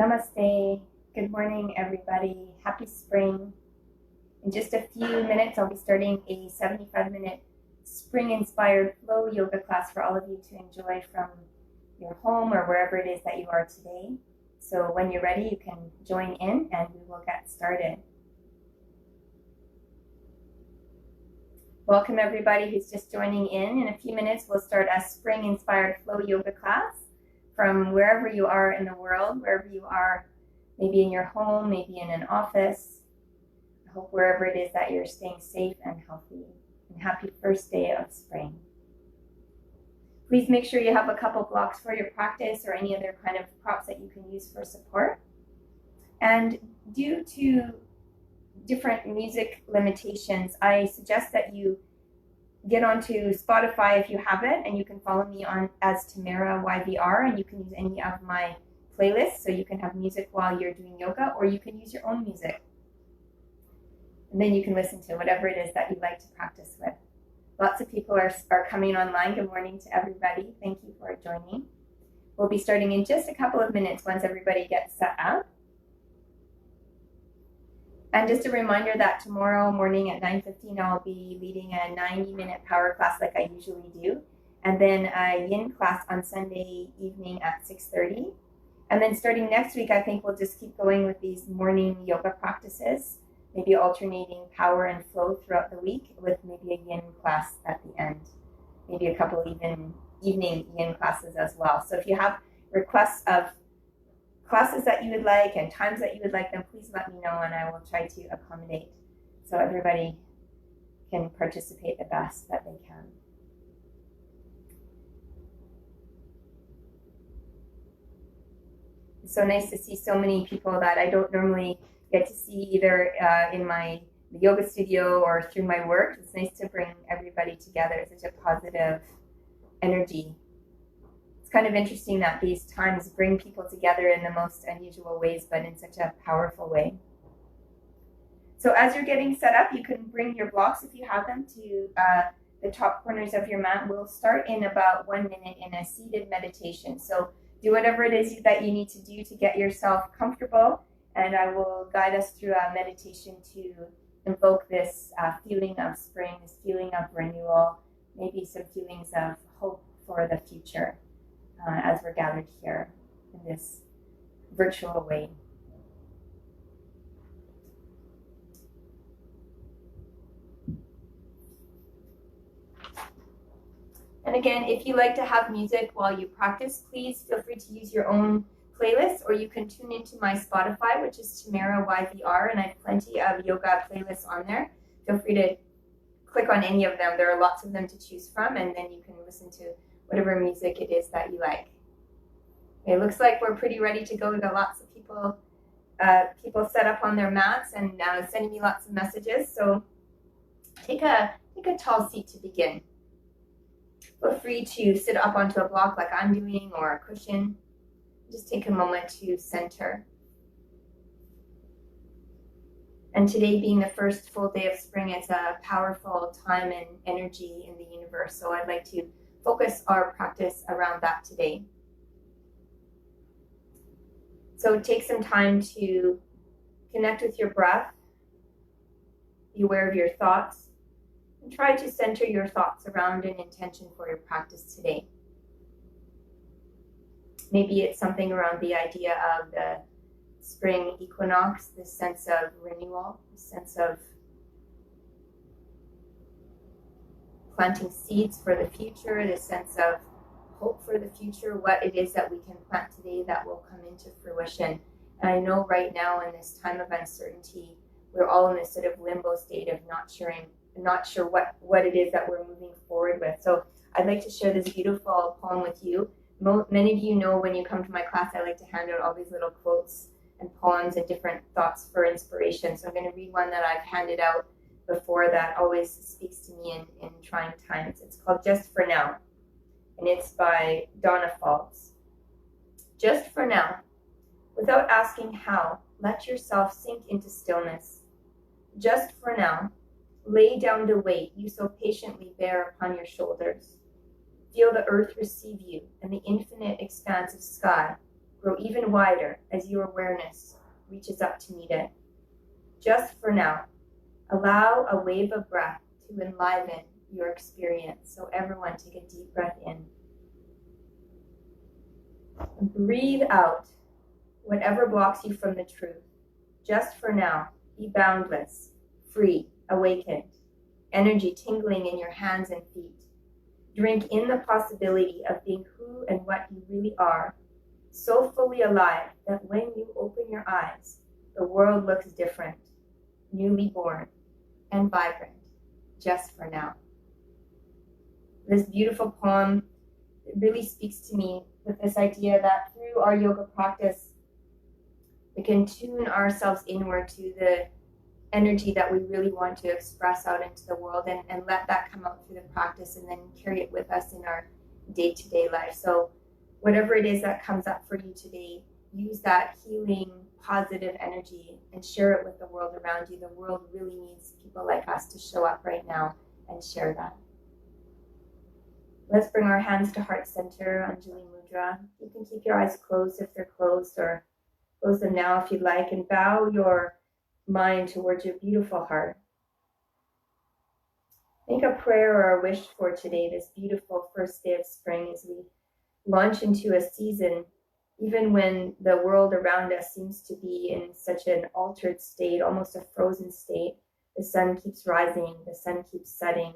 Namaste. Good morning, everybody. Happy spring. In just a few minutes, I'll be starting a 75-minute spring-inspired flow yoga class for all of you to enjoy from your home or wherever it is that you are today. So when you're ready, you can join in and we will get started. Welcome, everybody who's just joining in. In a few minutes, we'll start a spring-inspired flow yoga class from wherever you are in the world, wherever you are, maybe in your home, maybe in an office. I hope wherever it is that you're staying safe and healthy. And happy first day of spring. Please make sure you have a couple blocks for your practice or any other kind of props that you can use for support. And due to different music limitations, I suggest that you get onto Spotify if you have it, and you can follow me on as Tamara YVR, and you can use any of my playlists, so you can have music while you're doing yoga, or you can use your own music. And then you can listen to whatever it is that you like to practice with. Lots of people are coming online. Good morning to everybody. Thank you for joining. We'll be starting in just a couple of minutes once everybody gets set up. And just a reminder that tomorrow morning at 9:15, I'll be leading a 90-minute power class like I usually do. And then a yin class on Sunday evening at 6:30. And then starting next week, I think we'll just keep going with these morning yoga practices, maybe alternating power and flow throughout the week with maybe a yin class at the end. Maybe a couple evening yin classes as well. So if you have requests of classes that you would like and times that you would like them, please let me know and I will try to accommodate so everybody can participate the best that they can. It's so nice to see so many people that I don't normally get to see either in my yoga studio or through my work. It's nice to bring everybody together. It's such a positive energy. Kind of interesting that these times bring people together in the most unusual ways, but in such a powerful way. So as you're getting set up, you can bring your blocks, if you have them, to the top corners of your mat. We'll start in about 1 minute in a seated meditation. So do whatever it is that you need to do to get yourself comfortable, and I will guide us through a meditation to invoke this feeling of spring, this feeling of renewal, maybe some feelings of hope for the future. As we're gathered here in this virtual way. And again, if you like to have music while you practice, please feel free to use your own playlist, or you can tune into my Spotify, which is Tamara YVR, and I have plenty of yoga playlists on there. Feel free to click on any of them. There are lots of them to choose from, and then you can listen to whatever music it is that you like. It looks like we're pretty ready to go. We've got lots of people set up on their mats and sending me lots of messages. So take a tall seat to begin. Feel free to sit up onto a block like I'm doing, or a cushion. Just take a moment to center. And today being the first full day of spring, it's a powerful time and energy in the universe. So I'd like to focus our practice around that today. So take some time to connect with your breath, be aware of your thoughts, and try to center your thoughts around an intention for your practice today. Maybe it's something around the idea of the spring equinox, this sense of renewal, this sense of planting seeds for the future, this sense of hope for the future, what it is that we can plant today that will come into fruition. And I know right now in this time of uncertainty, we're all in this sort of limbo state of not sure what it is that we're moving forward with. So I'd like to share this beautiful poem with you. Many of you know when you come to my class, I like to hand out all these little quotes and poems and different thoughts for inspiration. So I'm going to read one that I've handed out before that always speaks to me in trying times. It's called Just for Now, and it's by Donna Falls. Just for now, without asking how, let yourself sink into stillness. Just for now, lay down the weight you so patiently bear upon your shoulders. Feel the earth receive you and the infinite expanse of sky grow even wider as your awareness reaches up to meet it. Just for now, allow a wave of breath to enliven your experience. So everyone, take a deep breath in. Breathe out whatever blocks you from the truth. Just for now, be boundless, free, awakened, energy tingling in your hands and feet. Drink in the possibility of being who and what you really are, so fully alive that when you open your eyes, the world looks different, newly born, and vibrant, just for now. This beautiful poem really speaks to me with this idea that through our yoga practice, we can tune ourselves inward to the energy that we really want to express out into the world and let that come out through the practice and then carry it with us in our day-to-day life. So whatever it is that comes up for you today, use that healing, positive energy and share it with the world around you. The world really needs people like us to show up right now and share that. Let's bring our hands to heart center, Anjali Mudra. You can keep your eyes closed if they're closed, or close them now if you'd like, and bow your mind towards your beautiful heart. Think a prayer or a wish for today, this beautiful first day of spring, as we launch into a season, even when the world around us seems to be in such an altered state, almost a frozen state. The sun keeps rising, the sun keeps setting,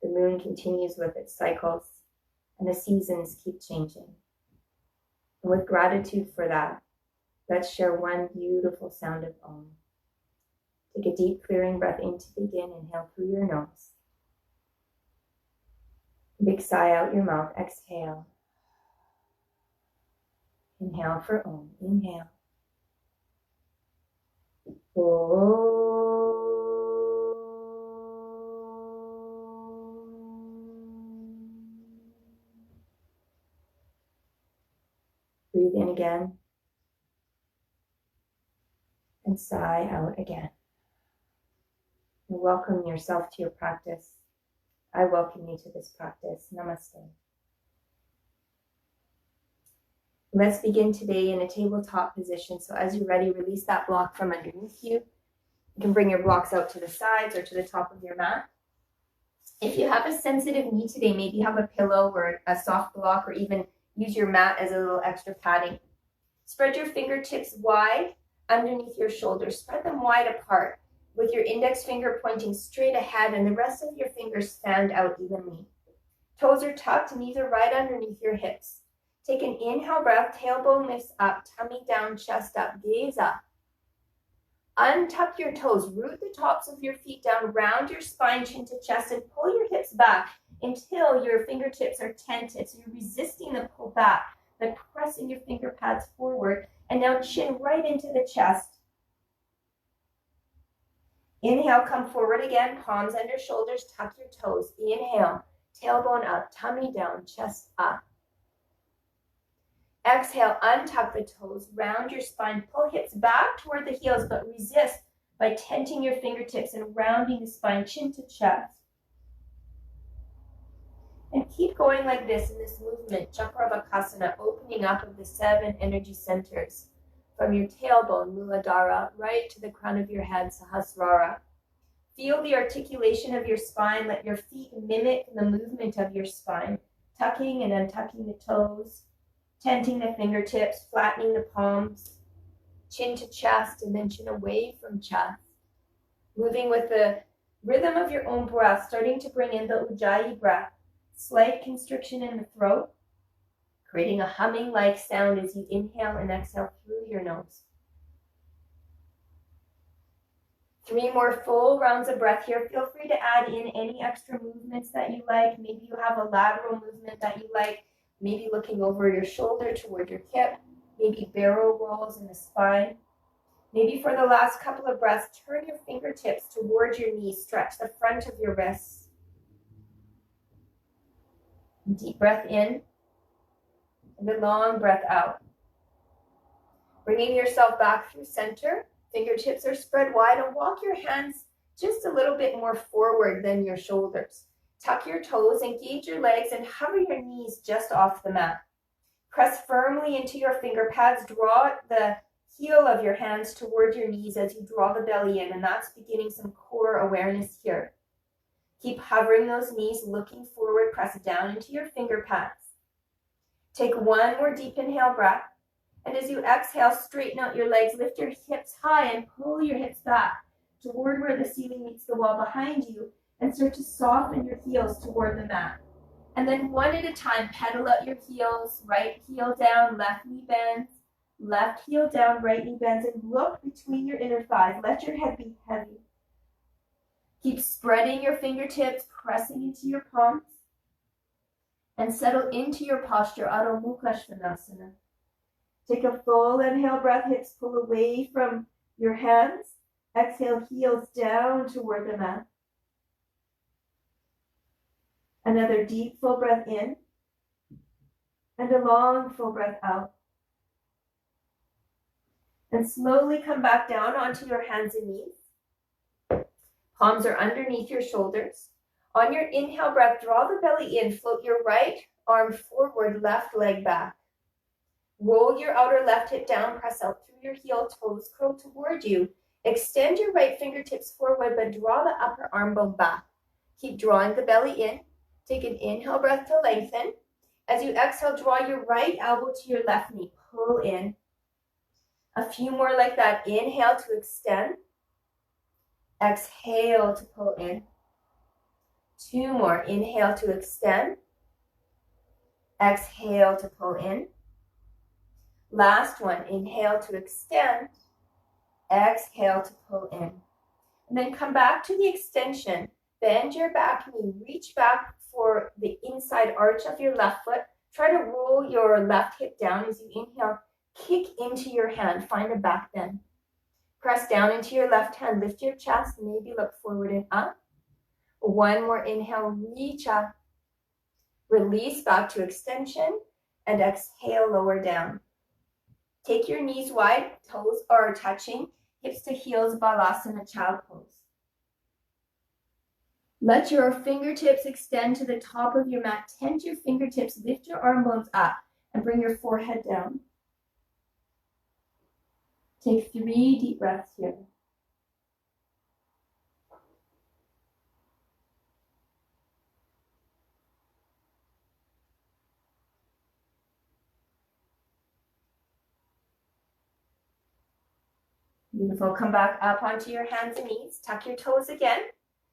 the moon continues with its cycles, and the seasons keep changing. And with gratitude for that, let's share one beautiful sound of Om. Take a deep clearing breath in to begin. Inhale through your nose. Big sigh out your mouth. Exhale. Inhale for Om. Inhale. Om. Breathe in again. And sigh out again. And welcome yourself to your practice. I welcome you to this practice. Namaste. Let's begin today in a tabletop position. So as you're ready, release that block from underneath you. You can bring your blocks out to the sides or to the top of your mat. If you have a sensitive knee today, maybe you have a pillow or a soft block, or even use your mat as a little extra padding. Spread your fingertips wide underneath your shoulders. Spread them wide apart, with your index finger pointing straight ahead and the rest of your fingers fanned out evenly. Toes are tucked, knees are right underneath your hips. Take an inhale breath, tailbone lifts up, tummy down, chest up, gaze up. Untuck your toes, root the tops of your feet down, round your spine, chin to chest, and pull your hips back until your fingertips are tented. So you're resisting the pull back by pressing your finger pads forward. And now chin right into the chest. Inhale, come forward again, palms under shoulders, tuck your toes. Inhale, tailbone up, tummy down, chest up. Exhale, untuck the toes, round your spine, pull hips back toward the heels, but resist by tenting your fingertips and rounding the spine, chin to chest. And keep going like this in this movement, Chakravakasana, opening up of the 7 energy centers from your tailbone, Muladhara, right to the crown of your head, Sahasrara. Feel the articulation of your spine. Let your feet mimic the movement of your spine, tucking and untucking the toes, tenting the fingertips, flattening the palms, chin to chest, and then chin away from chest. Moving with the rhythm of your own breath, starting to bring in the Ujjayi breath, slight constriction in the throat, creating a humming-like sound as you inhale and exhale through your nose. 3 more full rounds of breath here. Feel free to add in any extra movements that you like. Maybe you have a lateral movement that you like. Maybe looking over your shoulder toward your hip. Maybe barrel rolls in the spine. Maybe for the last couple of breaths, turn your fingertips towards your knees. Stretch the front of your wrists. Deep breath in. And a long breath out. Bringing yourself back through center. Fingertips are spread wide, and walk your hands just a little bit more forward than your shoulders. Tuck your toes, engage your legs, and hover your knees just off the mat. Press firmly into your finger pads. Draw the heel of your hands toward your knees as you draw the belly in, and that's beginning some core awareness here. Keep hovering those knees, looking forward. Press down into your finger pads. Take one more deep inhale breath. And as you exhale, straighten out your legs, lift your hips high and pull your hips back toward where the ceiling meets the wall behind you, and start to soften your heels toward the mat. And then one at a time, pedal out your heels, right heel down, left knee bends, left heel down, right knee bends, and look between your inner thighs. Let your head be heavy. Keep spreading your fingertips, pressing into your palms, and settle into your posture, Adho Mukha Svanasana. Take a full inhale breath, hips pull away from your hands. Exhale, heels down toward the mat. Another deep full breath in, and a long full breath out. And slowly come back down onto your hands and knees. Palms are underneath your shoulders. On your inhale breath, draw the belly in, float your right arm forward, left leg back. Roll your outer left hip down, press out through your heel, toes curl toward you. Extend your right fingertips forward, but draw the upper arm bone back. Keep drawing the belly in. Take an inhale breath to lengthen. As you exhale, draw your right elbow to your left knee. Pull in. A few more like that. Inhale to extend. Exhale to pull in. Two more. Inhale to extend. Exhale to pull in. Last one. Inhale to extend. Exhale to pull in. And then come back to the extension. Bend your back knee. Reach back for the inside arch of your left foot. Try to roll your left hip down as you inhale. Kick into your hand. Find a back bend. Press down into your left hand. Lift your chest. Maybe look forward and up. One more inhale. Reach up. Release back to extension. And exhale, lower down. Take your knees wide. Toes are touching. Hips to heels, Balasana, child pose. Let your fingertips extend to the top of your mat. Tent your fingertips, lift your arm bones up, and bring your forehead down. Take 3 deep breaths here. Beautiful. Come back up onto your hands and knees. Tuck your toes again.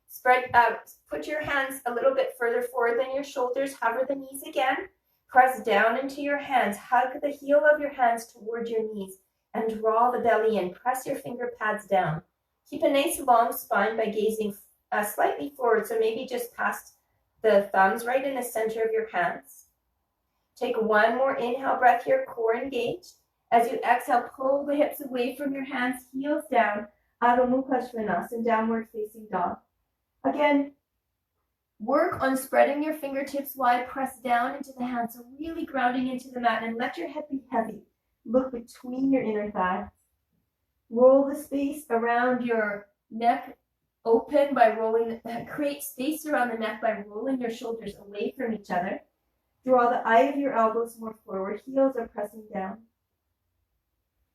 Spread out. Put your hands a little bit further forward than your shoulders. Hover the knees again. Press down into your hands. Hug the heel of your hands toward your knees and draw the belly in. Press your finger pads down. Keep a nice long spine by gazing slightly forward, so maybe just past the thumbs, right in the center of your hands. Take one more inhale breath here, core engaged. As you exhale, pull the hips away from your hands, heels down, Adho Mukha Svanasana, downward facing dog. Again, work on spreading your fingertips wide, press down into the hands, so really grounding into the mat, and let your head be heavy. Look between your inner thighs. Roll the space around your neck open by rolling, create space around the neck by rolling your shoulders away from each other. Draw the eye of your elbows more forward, heels are pressing down.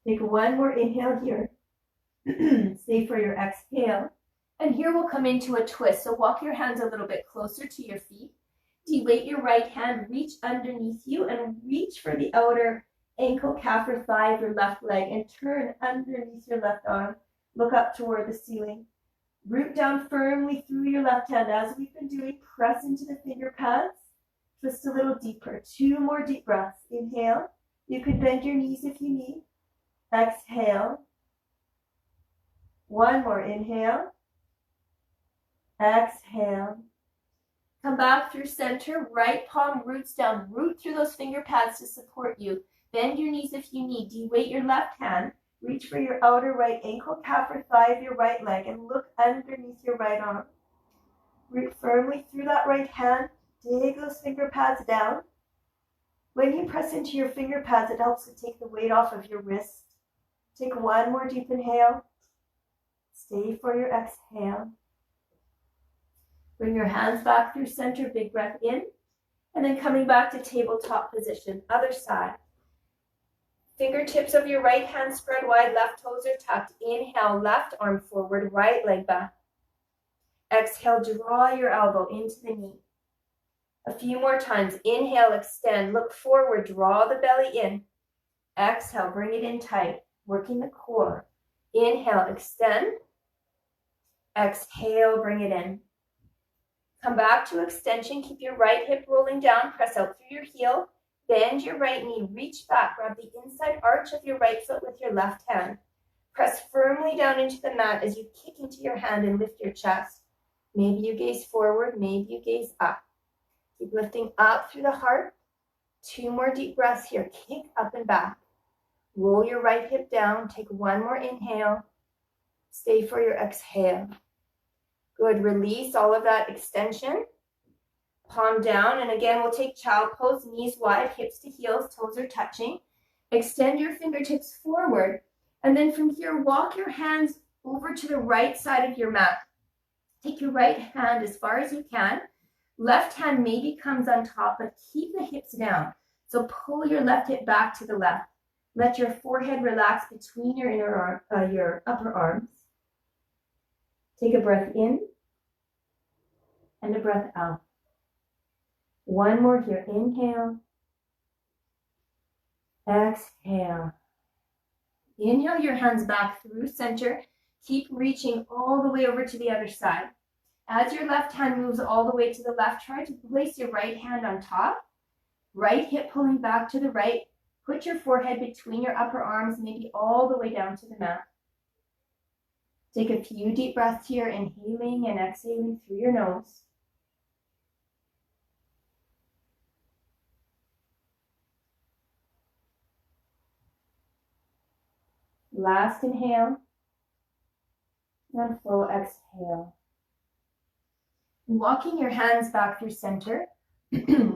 Take one more inhale here. Stay for your exhale. And here we'll come into a twist. So walk your hands a little bit closer to your feet. De-weight your right hand, reach underneath you, and reach for the outer ankle, calf, or thigh of your left leg, and turn underneath your left arm. Look up toward the ceiling. Root down firmly through your left hand. As we've been doing, press into the finger pads. Twist a little deeper. 2 more deep breaths. Inhale. You can bend your knees if you need. Exhale. 1 more inhale. Exhale. Come back through center. Right palm roots down. Root through those finger pads to support you. Bend your knees if you need. De-weight your left hand. Reach for your outer right ankle, calf, or thigh of your right leg, and look underneath your right arm. Root firmly through that right hand. Dig those finger pads down. When you press into your finger pads, it helps to take the weight off of your wrist. Take 1 more deep inhale. Stay for your exhale. Bring your hands back through center. Big breath in. And then coming back to tabletop position, other side. Fingertips of your right hand spread wide, left toes are tucked. Inhale, left arm forward, right leg back. Exhale, draw your elbow into the knee. A few more times. Inhale, extend, look forward, draw the belly in. Exhale, bring it in tight, working the core. Inhale, extend. Exhale, bring it in. Come back to extension. Keep your right hip rolling down. Press out through your heel. Bend your right knee. Reach back. Grab the inside arch of your right foot with your left hand. Press firmly down into the mat as you kick into your hand and lift your chest. Maybe you gaze forward. Maybe you gaze up. Keep lifting up through the heart. 2 more deep breaths here. Kick up and back. Roll your right hip down. Take 1 more inhale. Stay for your exhale. Good. Release all of that extension. Palm down. And again, we'll take child pose. Knees wide, hips to heels, toes are touching. Extend your fingertips forward. And then from here, walk your hands over to the right side of your mat. Take your right hand as far as you can. Left hand maybe comes on top, but keep the hips down. So pull your left hip back to the left. Let your forehead relax between your your upper arms. Take a breath in and a breath out. 1 more here. Inhale. Exhale. Inhale your hands back through center. Keep reaching all the way over to the other side. As your left hand moves all the way to the left, try to place your right hand on top. Right hip pulling back to the right. Put your forehead between your upper arms, maybe all the way down to the mat. Take a few deep breaths here, inhaling and exhaling through your nose. Last inhale, and full exhale. Walking your hands back through center.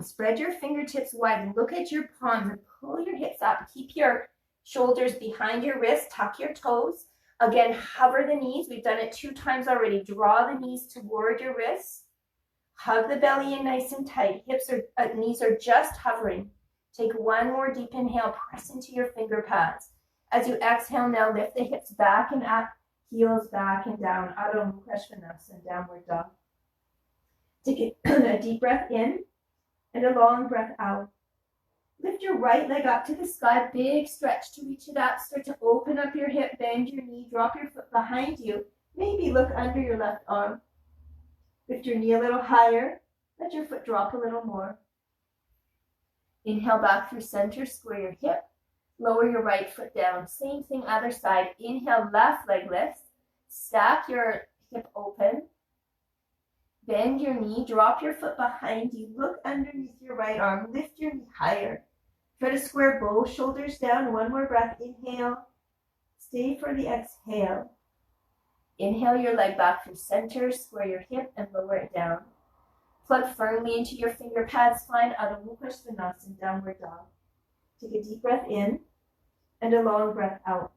Spread your fingertips wide. Look at your palms and pull your hips up. Keep your shoulders behind your wrists. Tuck your toes. Again, hover the knees. We've done it 2 times already. Draw the knees toward your wrists. Hug the belly in nice and tight. Knees are just hovering. Take 1 more deep inhale. Press into your finger pads. As you exhale now, lift the hips back and up. Heels back and down. Adho Mukha Svanasana, downward dog. Take a deep breath in and a long breath out. Lift your right leg up to the sky. Big stretch to reach it up. Start to open up your hip. Bend your knee. Drop your foot behind you. Maybe look under your left arm. Lift your knee a little higher. Let your foot drop a little more. Inhale back through center. Square your hip. Lower your right foot down. Same thing other side. Inhale, left leg lifts. Stack your hip open. Bend your knee. Drop your foot behind you. Look underneath your right arm. Lift your knee higher. Try to square both shoulders down. 1 more breath. Inhale. Stay for the exhale. Inhale your leg back through center. Square your hip and lower it down. Plug firmly into your finger pads. Find Adho Mukha Svanasana, downward dog. Take a deep breath in and a long breath out.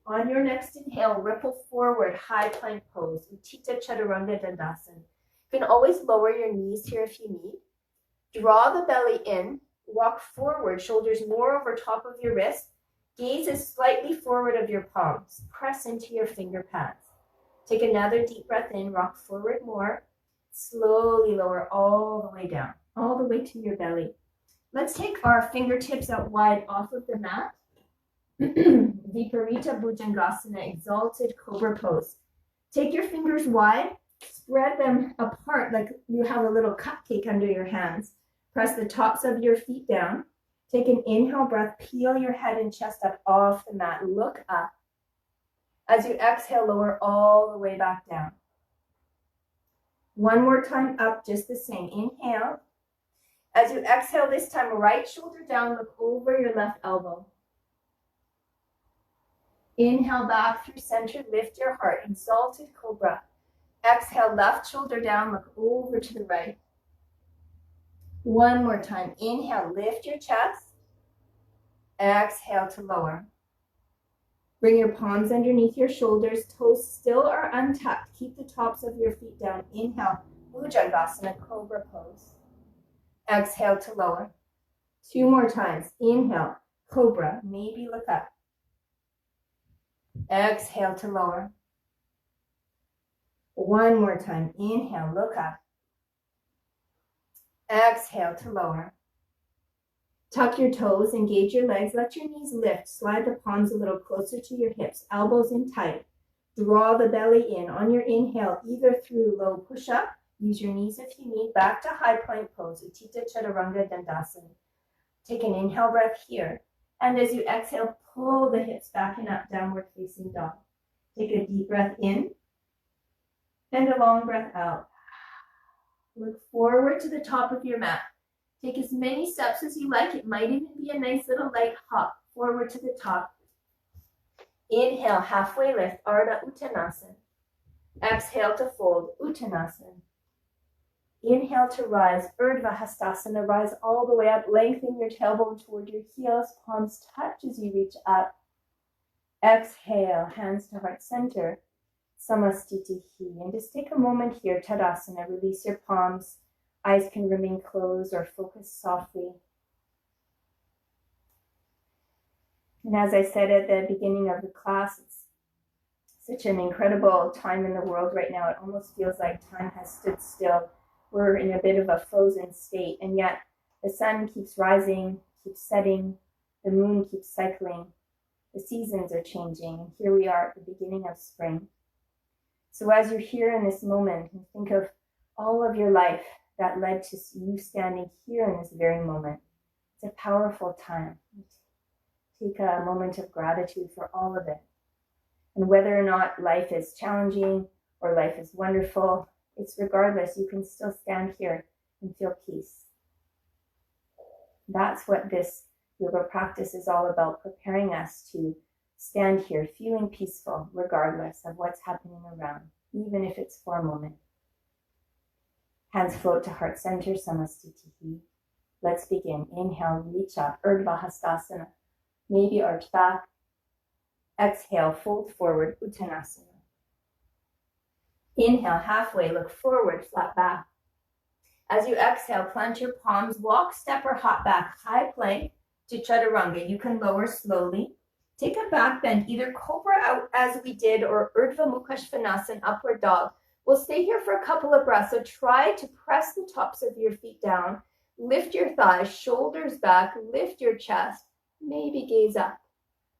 On your next inhale, ripple forward, high plank pose, Utthita Chaturanga Dandasana. You can always lower your knees here if you need. Draw the belly in, walk forward, shoulders more over top of your wrist. Gaze is slightly forward of your palms. Press into your finger pads. Take another deep breath in, rock forward more. Slowly lower all the way down, all the way to your belly. Let's take our fingertips out wide off of the mat. Viparita Bhujangasana, exalted cobra pose. Take your fingers wide, spread them apart like you have a little cupcake under your hands. Press the tops of your feet down. Take an inhale breath, peel your head and chest up off the mat. Look up. As you exhale, lower all the way back down. 1 more time up, just the same. Inhale. As you exhale this time, right shoulder down, look over your left elbow. Inhale back through center, lift your heart, exalted cobra. Exhale, left shoulder down, look over to the right. 1 more time. Inhale, lift your chest. Exhale to lower. Bring your palms underneath your shoulders. Toes still are untucked. Keep the tops of your feet down. Inhale, Bhujangasana, cobra pose. Exhale to lower. 2 more times. Inhale, cobra, maybe look up. Exhale to lower. 1 more time. Inhale, look up. Exhale to lower. Tuck your toes, engage your legs, let your knees lift. Slide the palms a little closer to your hips, elbows in tight. Draw the belly in. On your inhale, either through low push-up, use your knees if you need, back to high plank pose, Utthita Chaturanga Dandasana. Take an inhale breath here. And as you exhale, pull the hips back and up, downward facing dog. Take a deep breath in and a long breath out. Look forward to the top of your mat. Take as many steps as you like. It might even be a nice little light hop forward to the top. Inhale, halfway lift, Ardha Uttanasana. Exhale to fold, Uttanasana. Inhale to rise, Urdhva Hastasana. Rise all the way up. Lengthen your tailbone toward your heels. Palms touch as you reach up. Exhale, hands to heart center. Samastitihi. And just take a moment here, Tadasana. Release your palms. Eyes can remain closed or focus softly. And as I said at the beginning of the class, it's such an incredible time in the world right now. It almost feels like time has stood still. We're in a bit of a frozen state, and yet the sun keeps rising, keeps setting, the moon keeps cycling, the seasons are changing, and here we are at the beginning of spring. So as you're here in this moment, and think of all of your life that led to you standing here in this very moment. It's a powerful time. Take a moment of gratitude for all of it. And whether or not life is challenging or life is wonderful, it's regardless, you can still stand here and feel peace. That's what this yoga practice is all about, preparing us to stand here feeling peaceful regardless of what's happening around, even if it's for a moment. Hands float to heart center, Samastitihi. Let's begin. Inhale, reach up, Urdhva Hastasana. Maybe arch back. Exhale, fold forward, Uttanasana. Inhale, halfway, look forward, flat back. As you exhale, plant your palms, walk, step, or hop back, high plank to Chaturanga. You can lower slowly. Take a back bend, either cobra out as we did, or Urdhva Mukha Svanasana, upward dog. We'll stay here for a couple of breaths, so try to press the tops of your feet down, lift your thighs, shoulders back, lift your chest, maybe gaze up.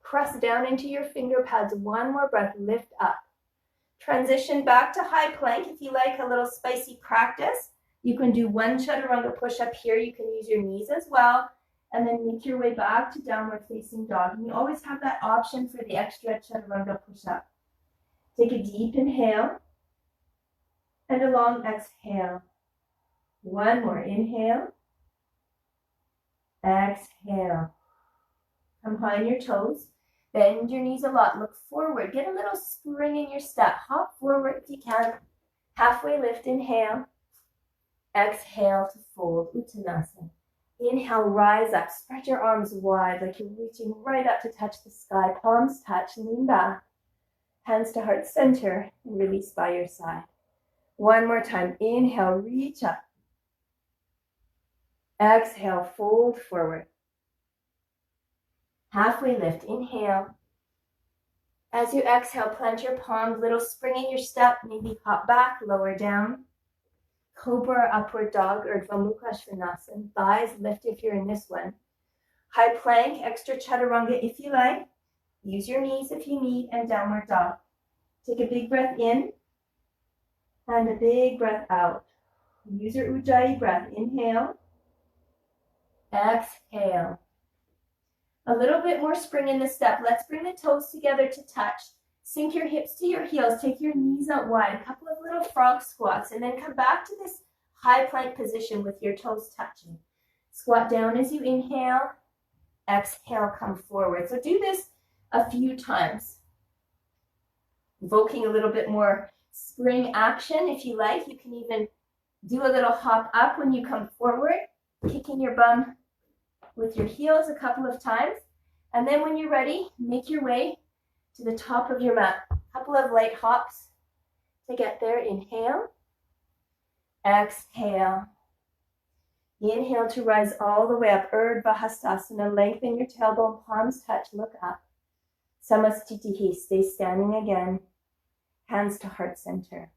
Press down into your finger pads, one more breath, lift up. Transition back to high plank. If you like a little spicy practice, you can do one Chaturanga push-up here. You can use your knees as well, and then make your way back to downward facing dog. And you always have that option for the extra Chaturanga push-up. Take a deep inhale. And a long exhale. One more inhale. Exhale. Come high on your toes. Bend your knees a lot. Look forward. Get a little spring in your step. Hop forward if you can. Halfway lift. Inhale. Exhale to fold. Uttanasana. Inhale, rise up. Spread your arms wide like you're reaching right up to touch the sky. Palms touch. Lean back. Hands to heart center. And release by your side. One more time. Inhale, reach up. Exhale, fold forward. Halfway lift. Inhale. As you exhale, plant your palms, little spring in your step. Maybe hop back, lower down. Cobra, upward dog, Urdhva Mukha Svanasana. Thighs lift if you're in this one. High plank, extra Chaturanga if you like. Use your knees if you need, and downward dog. Take a big breath in. And a big breath out. Use your Ujjayi breath. Inhale. Exhale. A little bit more spring in the step. Let's bring the toes together to touch. Sink your hips to your heels. Take your knees out wide. A couple of little frog squats. And then come back to this high plank position with your toes touching. Squat down as you inhale. Exhale, come forward. So do this a few times. Evoking a little bit more spring action if you like. You can even do a little hop up when you come forward, kicking your bum with your heels a couple of times. And then when you're ready, make your way to the top of your mat. A couple of light hops to get there. Inhale. Exhale. Inhale to rise all the way up. Urdhva Hastasana. Lengthen your tailbone, palms touch, look up. Samastitihi. Stay standing again. Hands to heart center.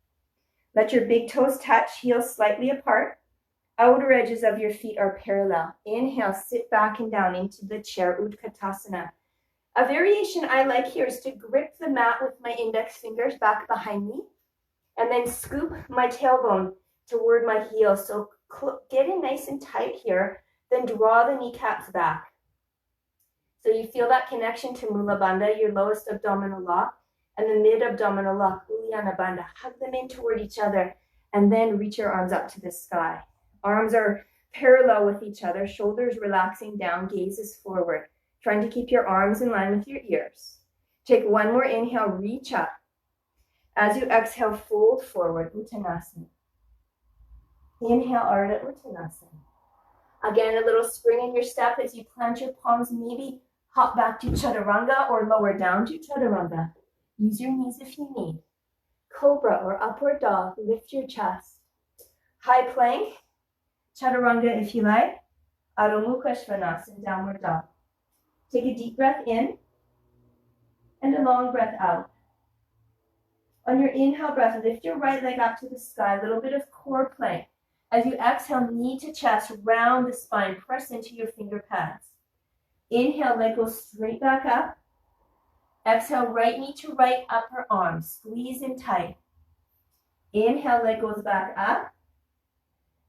Let your big toes touch, heels slightly apart. Outer edges of your feet are parallel. Inhale, sit back and down into the chair, Utkatasana. A variation I like here is to grip the mat with my index fingers back behind me and then scoop my tailbone toward my heel. So get in nice and tight here, then draw the kneecaps back. So you feel that connection to Mula Bandha, your lowest abdominal lock, and the mid-abdominal lock, Uddiyana Bandha. Hug them in toward each other and then reach your arms up to the sky. Arms are parallel with each other, shoulders relaxing down, gaze is forward. Trying to keep your arms in line with your ears. Take one more inhale, reach up. As you exhale, fold forward, Uttanasana. Inhale, Ardha Uttanasana. Again, a little spring in your step as you plant your palms, maybe hop back to Chaturanga or lower down to Chaturanga. Use your knees if you need. Cobra or upward dog, lift your chest. High plank, Chaturanga if you like. Adho Mukha Svanasana, downward dog. Take a deep breath in and a long breath out. On your inhale breath, lift your right leg up to the sky, a little bit of core plank. As you exhale, knee to chest, round the spine, press into your finger pads. Inhale, leg goes straight back up. Exhale, right knee to right upper arm, squeeze in tight. Inhale, leg goes back up.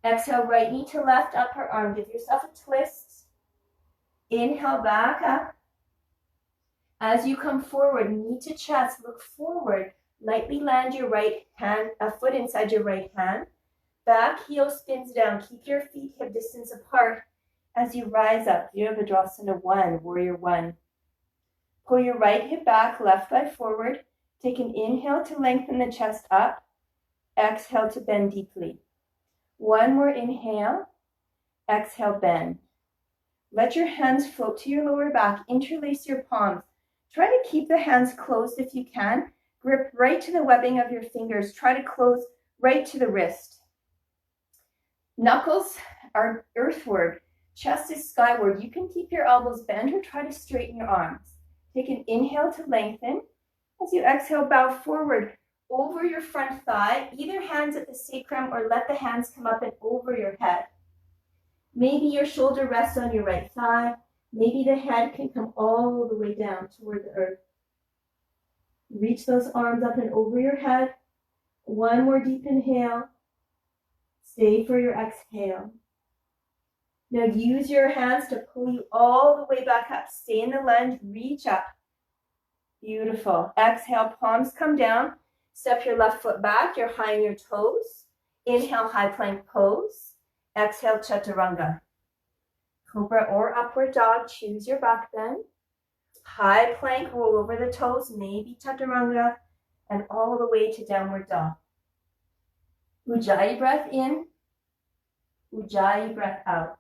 Exhale, right knee to left upper arm, give yourself a twist. Inhale, back up. As you come forward, knee to chest, look forward. Lightly land your right hand, a foot inside your right hand. Back heel spins down. Keep your feet hip distance apart as you rise up. Virabhadrasana 1, Warrior 1. Pull your right hip back, left thigh forward. Take an inhale to lengthen the chest up. Exhale to bend deeply. One more inhale. Exhale, bend. Let your hands float to your lower back. Interlace your palms. Try to keep the hands closed if you can. Grip right to the webbing of your fingers. Try to close right to the wrist. Knuckles are earthward. Chest is skyward. You can keep your elbows bent or try to straighten your arms. Take an inhale to lengthen. As you exhale, bow forward over your front thigh. Either hands at the sacrum or let the hands come up and over your head. Maybe your shoulder rests on your right thigh. Maybe the head can come all the way down toward the earth. Reach those arms up and over your head. One more deep inhale. Stay for your exhale. Now use your hands to pull you all the way back up. Stay in the lunge, reach up. Beautiful. Exhale, palms come down. Step your left foot back, you're high on your toes. Inhale, high plank pose. Exhale, Chaturanga. Cobra or upward dog, choose your back bend. High plank, roll over the toes, maybe Chaturanga, and all the way to downward dog. Ujjayi breath in, Ujjayi breath out.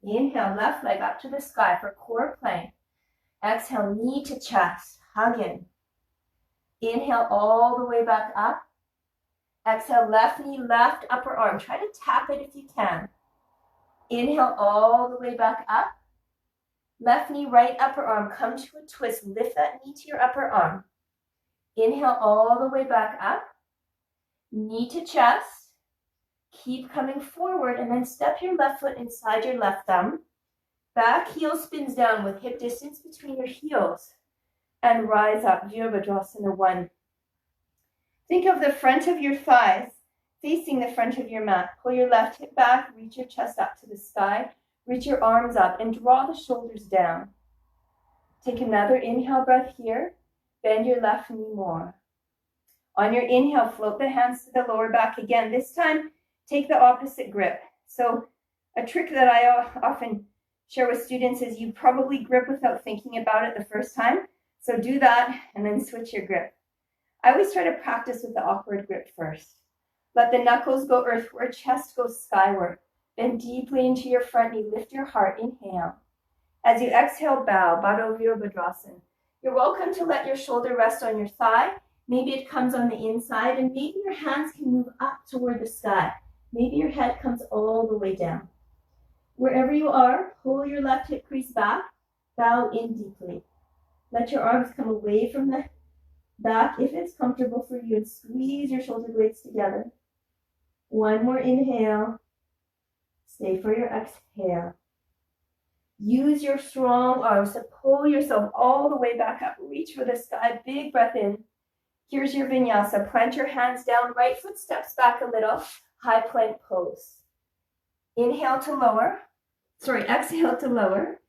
Inhale, left leg up to the sky for core plank. Exhale, knee to chest, hug in. Inhale all the way back up. Exhale, left knee, left upper arm. Try to tap it if you can. Inhale all the way back up. Left knee, right upper arm. Come to a twist. Lift that knee to your upper arm. Inhale all the way back up. Knee to chest. Keep coming forward and then step your left foot inside your left thumb. Back heel spins down with hip distance between your heels. And rise up, Virabhadrasana 1. Think of the front of your thighs facing the front of your mat. Pull your left hip back, reach your chest up to the sky. Reach your arms up and draw the shoulders down. Take another inhale breath here. Bend your left knee more. On your inhale, float the hands to the lower back again. This time, take the opposite grip. So a trick that I often share with students is you probably grip without thinking about it the first time. So do that and then switch your grip. I always try to practice with the awkward grip first. Let the knuckles go earthward, chest goes skyward. Bend deeply into your front knee, lift your heart, inhale. As you exhale, bow, Baddha Virabhadrasana. You're welcome to let your shoulder rest on your thigh. Maybe it comes on the inside, and maybe your hands can move up toward the sky. Maybe your head comes all the way down. Wherever you are, pull your left hip crease back, bow in deeply. Let your arms come away from the back if it's comfortable for you, and squeeze your shoulder blades together. One more inhale. Stay for your exhale. Use your strong arms to pull yourself all the way back up. Reach for the sky. Big breath in. Here's your vinyasa. Plant your hands down. Right foot steps back a little. High plank pose. Inhale to lower. Exhale to lower.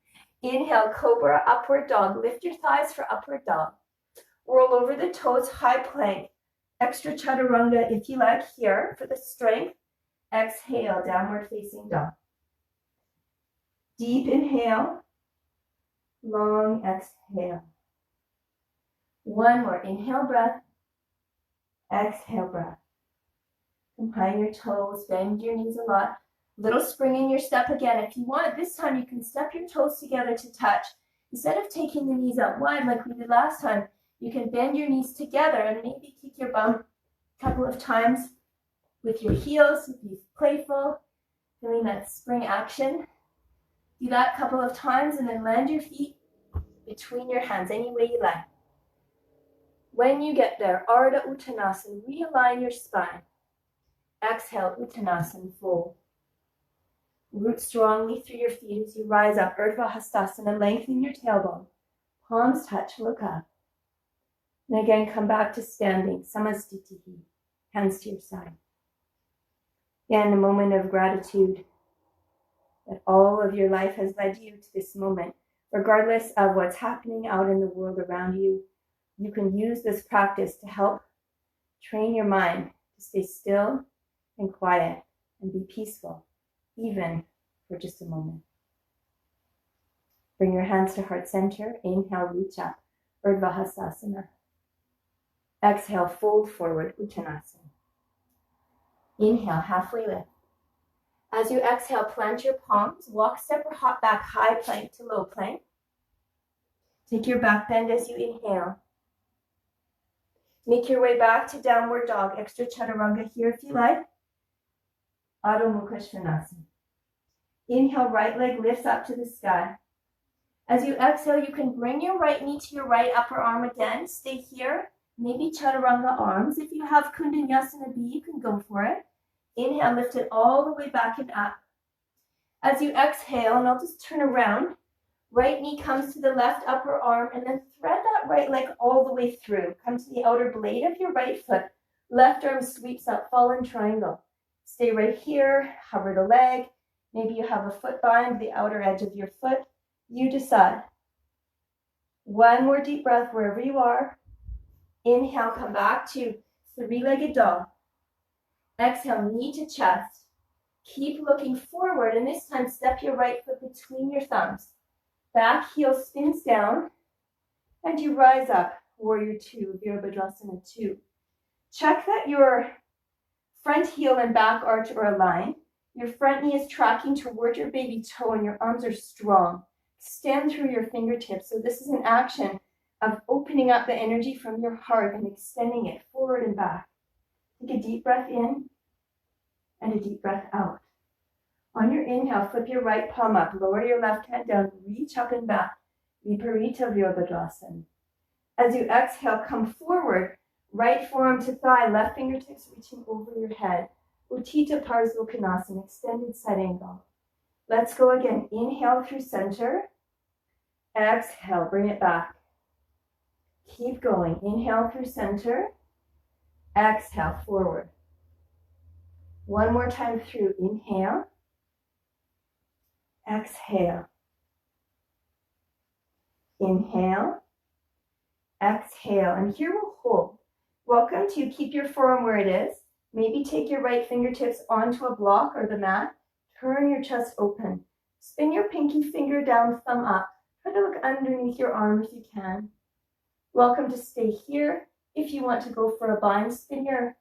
Inhale, cobra, upward dog. Lift your thighs for upward dog. Roll over the toes, high plank. Extra chaturanga if you like here for the strength. Exhale, downward facing dog. Deep inhale, long exhale. One more, inhale breath, exhale breath. Combine your toes, bend your knees a lot. Little spring in your step again. If you want, this time you can step your toes together to touch. Instead of taking the knees out wide like we did last time, you can bend your knees together and maybe kick your bum a couple of times with your heels, be playful, feeling that spring action. Do that a couple of times and then land your feet between your hands any way you like. When you get there, Ardha Uttanasana, realign your spine. Exhale, Uttanasana, fold. Root strongly through your feet as you rise up. Urdhva Hastasana, lengthen your tailbone. Palms touch, look up. And again, come back to standing. Samastitihi, hands to your side. Again, a moment of gratitude that all of your life has led you to this moment. Regardless of what's happening out in the world around you, you can use this practice to help train your mind to stay still and quiet and be peaceful, even for just a moment. Bring your hands to heart center. Inhale, reach up, Urdhva Hastasana. Exhale, fold forward, Uttanasana. Inhale, halfway lift. As you exhale, plant your palms, walk, step, or hop back, high plank to low plank. Take your back bend as you inhale. Make your way back to downward dog, extra chaturanga here if you like. Adho Mukha Svanasana. Inhale, right leg lifts up to the sky. As you exhale, you can bring your right knee to your right upper arm again. Stay here. Maybe chaturanga arms. If you have Kundanyasana B, you can go for it. Inhale, lift it all the way back and up. As you exhale, and I'll just turn around, right knee comes to the left upper arm, and then thread that right leg all the way through. Come to the outer blade of your right foot. Left arm sweeps up, fallen triangle. Stay right here, hover the leg. Maybe you have a foot bind, the outer edge of your foot. You decide. One more deep breath wherever you are. Inhale, come back to three-legged dog. Exhale, knee to chest. Keep looking forward, and this time step your right foot between your thumbs. Back heel spins down, and you rise up. Warrior two, Virabhadrasana 2. Check that your front heel and back arch are aligned. Your front knee is tracking toward your baby toe, and your arms are strong. Extend through your fingertips. So this is an action of opening up the energy from your heart and extending it forward and back. Take a deep breath in and a deep breath out. On your inhale, flip your right palm up, lower your left hand down, reach up and back. Viparita Virabhadrasana. As you exhale, come forward, right forearm to thigh, left fingertips reaching over your head. Uttita Parsvottanasana, extended side angle. Let's go again. Inhale through center. Exhale, bring it back. Keep going. Inhale through center. Exhale, forward. One more time through. Inhale. Exhale. Inhale. Exhale. And here we'll hold. Welcome to keep your forearm where it is. Maybe take your right fingertips onto a block or the mat. Turn your chest open. Spin your pinky finger down, thumb up. Try to look underneath your arm if you can. Welcome to stay here. If you want to go for a bind, spin your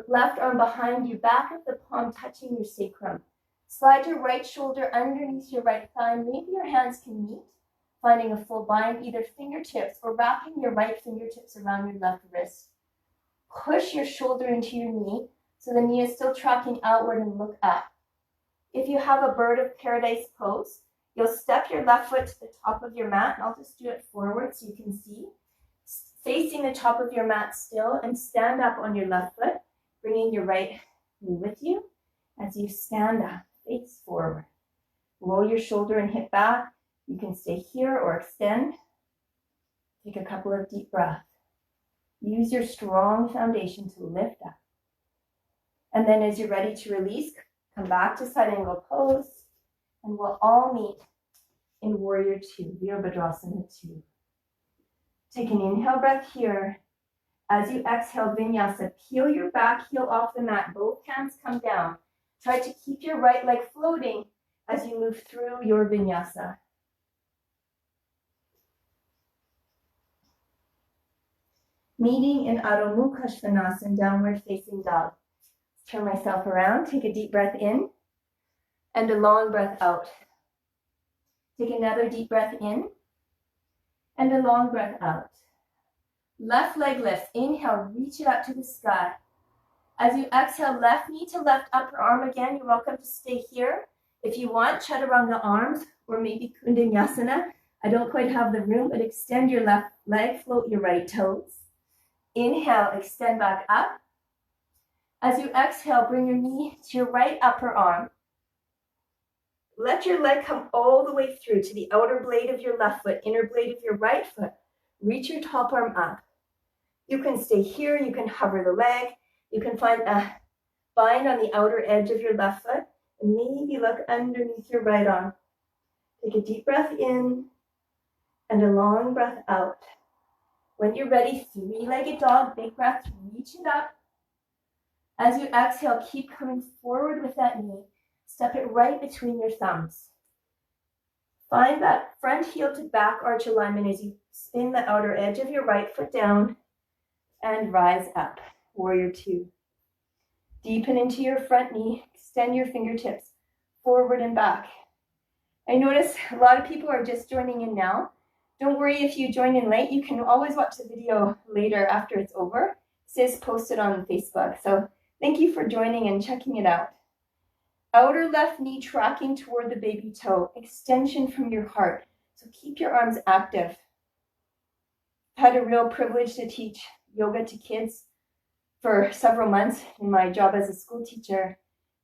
left arm behind you, back of the palm touching your sacrum. Slide your right shoulder underneath your right thigh. Maybe your hands can meet, finding a full bind, either fingertips or wrapping your right fingertips around your left wrist. Push your shoulder into your knee so the knee is still tracking outward and look up. If you have a bird of paradise pose, you'll step your left foot to the top of your mat, and I'll just do it forward so you can see. Facing the top of your mat still, and stand up on your left foot, bringing your right knee with you as you stand up, face forward. Roll your shoulder and hip back. You can stay here or extend. Take a couple of deep breaths. Use your strong foundation to lift up. And then as you're ready to release, come back to side angle pose, and we'll all meet in Warrior 2, Virabhadrasana 2. Take an inhale breath here. As you exhale, Vinyasa, peel your back heel off the mat. Both hands come down. Try to keep your right leg floating as you move through your Vinyasa. Meeting in Adho Mukha Svanasana, downward facing dog. Turn myself around, take a deep breath in, and a long breath out. Take another deep breath in, and a long breath out. Left leg lifts. Inhale, reach it up to the sky. As you exhale, left knee to left upper arm again. You're welcome to stay here. If you want, chaturanga arms, or maybe kundanyasana. I don't quite have the room, but extend your left leg, float your right toes. Inhale, extend back up. As you exhale, bring your knee to your right upper arm. Let your leg come all the way through to the outer blade of your left foot, inner blade of your right foot. Reach your top arm up. You can stay here, you can hover the leg, you can find a bind on the outer edge of your left foot, and maybe look underneath your right arm. Take a deep breath in, and a long breath out. When you're ready, three-legged dog, big breath, reach it up. As you exhale, keep coming forward with that knee. Step it right between your thumbs. Find that front heel to back arch alignment as you spin the outer edge of your right foot down and rise up. Warrior 2. Deepen into your front knee. Extend your fingertips forward and back. I notice a lot of people are just joining in now. Don't worry if you join in late. You can always watch the video later after it's over. It is posted on Facebook. So thank you for joining and checking it out. Outer left knee tracking toward the baby toe. Extension from your heart. So keep your arms active. I've had a real privilege to teach yoga to kids for several months in my job as a school teacher.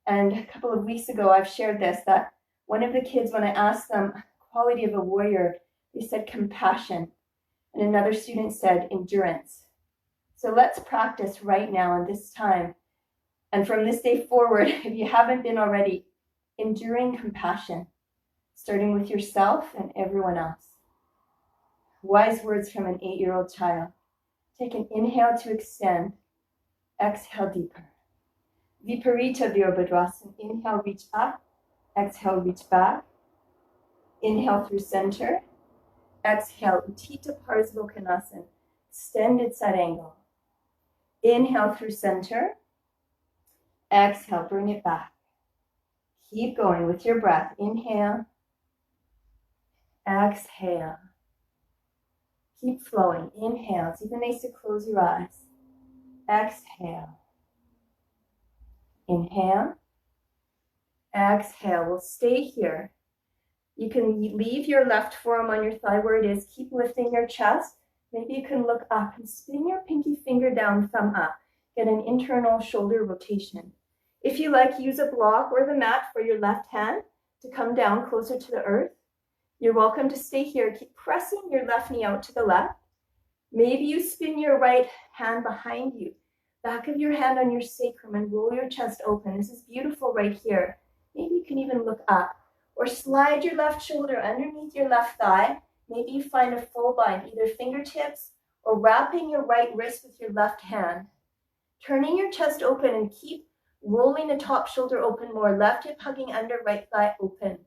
And a couple of weeks ago, I've shared this, that one of the kids, when I asked them quality of a warrior, they said compassion. And another student said endurance. So let's practice right now in this time. And from this day forward, if you haven't been already, enduring compassion, starting with yourself and everyone else. Wise words from an 8-year-old child. Take an inhale to extend. Exhale deeper. Viparita Virabhadrasana. Inhale, reach up. Exhale, reach back. Inhale through center. Exhale, Uttita Parsvokhanasana. Extended side angle. Inhale through center. Exhale, bring it back. Keep going with your breath. Inhale. Exhale. Keep flowing. Inhale. It's even nice to close your eyes. Exhale. Inhale. Exhale. We'll stay here. You can leave your left forearm on your thigh where it is. Keep lifting your chest. Maybe you can look up and spin your pinky finger down, thumb up. Get an internal shoulder rotation. If you like, use a block or the mat for your left hand to come down closer to the earth. You're welcome to stay here. Keep pressing your left knee out to the left. Maybe you spin your right hand behind you, back of your hand on your sacrum, and roll your chest open. This is beautiful right here. Maybe you can even look up, or slide your left shoulder underneath your left thigh. Maybe you find a full bind, either fingertips or wrapping your right wrist with your left hand. Turning your chest open and keep rolling the top shoulder open more. Left hip hugging under, right thigh open.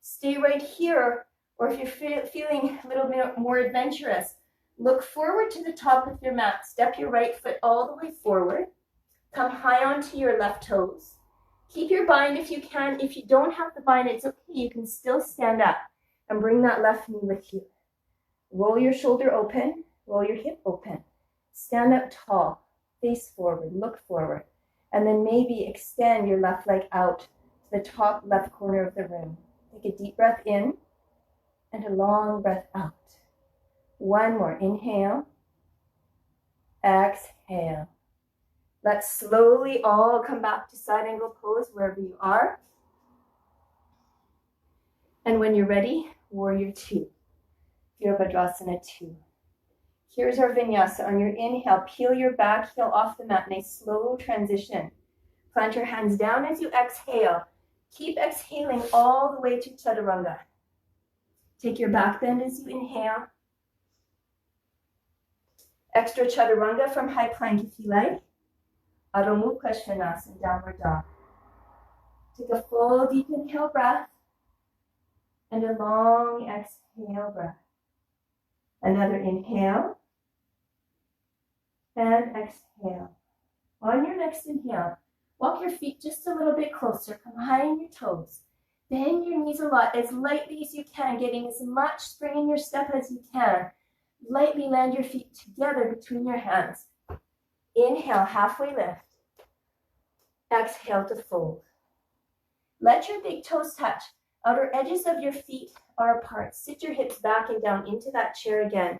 Stay right here, or if you're feeling a little bit more adventurous, look forward to the top of your mat. Step your right foot all the way forward. Come high onto your left toes. Keep your bind if you can. If you don't have the bind, it's okay. You can still stand up and bring that left knee with you. Roll your shoulder open. Roll your hip open. Stand up tall. Face forward. Look forward. And then maybe extend your left leg out to the top left corner of the room. Take a deep breath in and a long breath out. One more. Inhale. Exhale. Let's slowly all come back to side angle pose wherever you are. And when you're ready, warrior two. Virabhadrasana 2. Here's our vinyasa. On your inhale, peel your back heel off the mat. Nice slow transition. Plant your hands down as you exhale. Keep exhaling all the way to chaturanga. Take your back bend as you inhale. Extra chaturanga from high plank if you like. Adho Mukha Svanasana, downward dog. Take a full deep inhale breath and a long exhale breath. Another inhale and exhale. On your next inhale, walk your feet just a little bit closer. Come high on your toes. Bend your knees a lot, as lightly as you can, getting as much spring in your step as you can. Lightly land your feet together between your hands. Inhale, halfway lift. Exhale to fold. Let your big toes touch. Outer edges of your feet are apart. Sit your hips back and down into that chair again.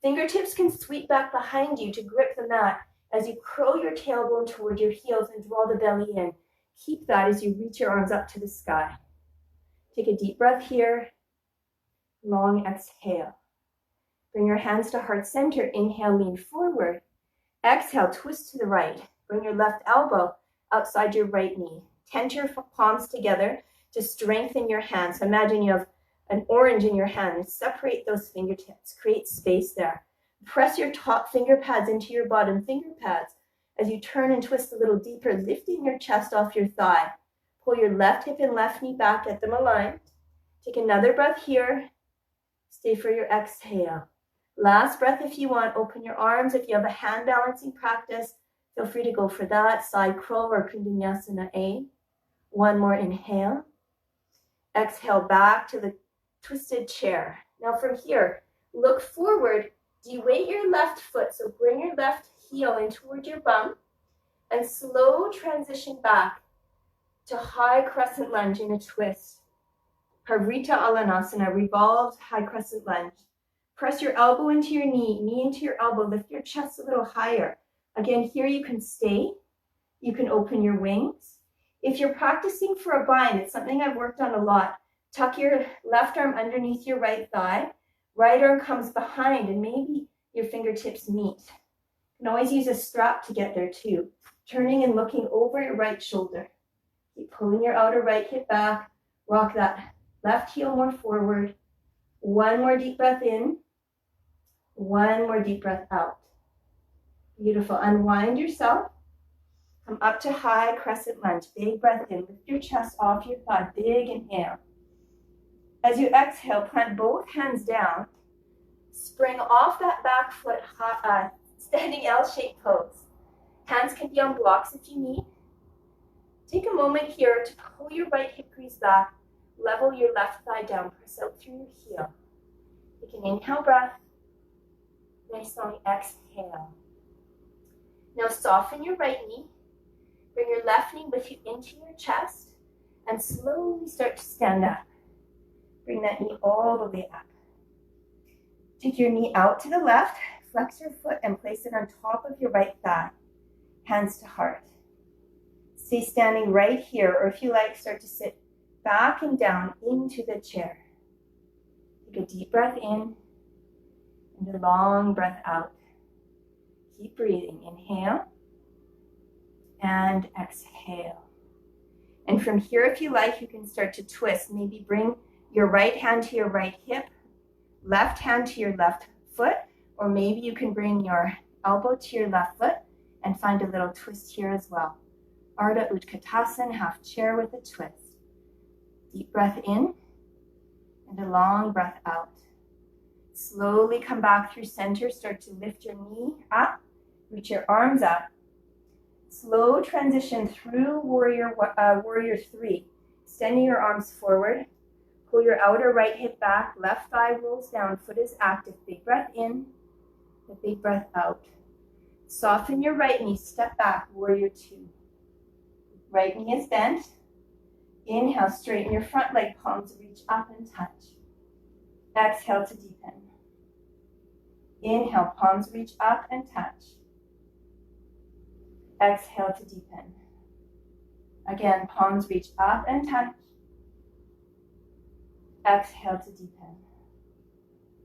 Fingertips can sweep back behind you to grip the mat as you curl your tailbone toward your heels and draw the belly in. Keep that as you reach your arms up to the sky. Take a deep breath here. Long exhale. Bring your hands to heart center. Inhale, lean forward. Exhale, twist to the right. Bring your left elbow outside your right knee. Tent your palms together to strengthen your hands. Imagine you have an orange in your hand. Separate those fingertips. Create space there. Press your top finger pads into your bottom finger pads as you turn and twist a little deeper, lifting your chest off your thigh. Pull your left hip and left knee back, get them aligned. Take another breath here. Stay for your exhale. Last breath if you want. Open your arms. If you have a hand balancing practice, feel free to go for that. Side crow or Kundalini A. One more inhale. Exhale back to the twisted chair. Now from here, look forward. De-weight your left foot. So bring your left heel in toward your bum and slow transition back to high crescent lunge in a twist. Parvrita Alanasana, revolved high crescent lunge. Press your elbow into your knee, knee into your elbow. Lift your chest a little higher. Again, here you can stay. You can open your wings. If you're practicing for a bind, it's something I've worked on a lot. Tuck your left arm underneath your right thigh. Right arm comes behind and maybe your fingertips meet. You can always use a strap to get there too. Turning and looking over your right shoulder. Keep pulling your outer right hip back. Rock that left heel more forward. One more deep breath in. One more deep breath out. Beautiful. Unwind yourself. Come up to high crescent lunge. Big breath in. Lift your chest off your thigh. Big inhale. As you exhale, plant both hands down. Spring off that back foot, standing L-shaped pose. Hands can be on blocks if you need. Take a moment here to pull your right hip crease back. Level your left thigh down. Press out through your heel. Take an inhale breath. Nice long exhale. Now soften your right knee. Bring your left knee with you into your chest and slowly start to stand up. Bring that knee all the way up. Take your knee out to the left, flex your foot and place it on top of your right thigh. Hands to heart. Stay standing right here, or if you like, start to sit back and down into the chair. Take a deep breath in and a long breath out. Keep breathing. Inhale and exhale. And from here, if you like, you can start to twist. Maybe bring your right hand to your right hip, left hand to your left foot, or maybe you can bring your elbow to your left foot and find a little twist here as well. Ardha Utkatasana, half chair with a twist. Deep breath in and a long breath out. Slowly come back through center. Start to lift your knee up, reach your arms up. Slow transition through warrior 3. Extending your arms forward. Pull your outer right hip back. Left thigh rolls down. Foot is active. Big breath in. A big breath out. Soften your right knee. Step back. Warrior 2. Right knee is bent. Inhale, straighten your front leg, palms reach up and touch. Exhale to deepen. Inhale, palms reach up and touch. Exhale to deepen. Again, palms reach up and touch. Exhale to deepen.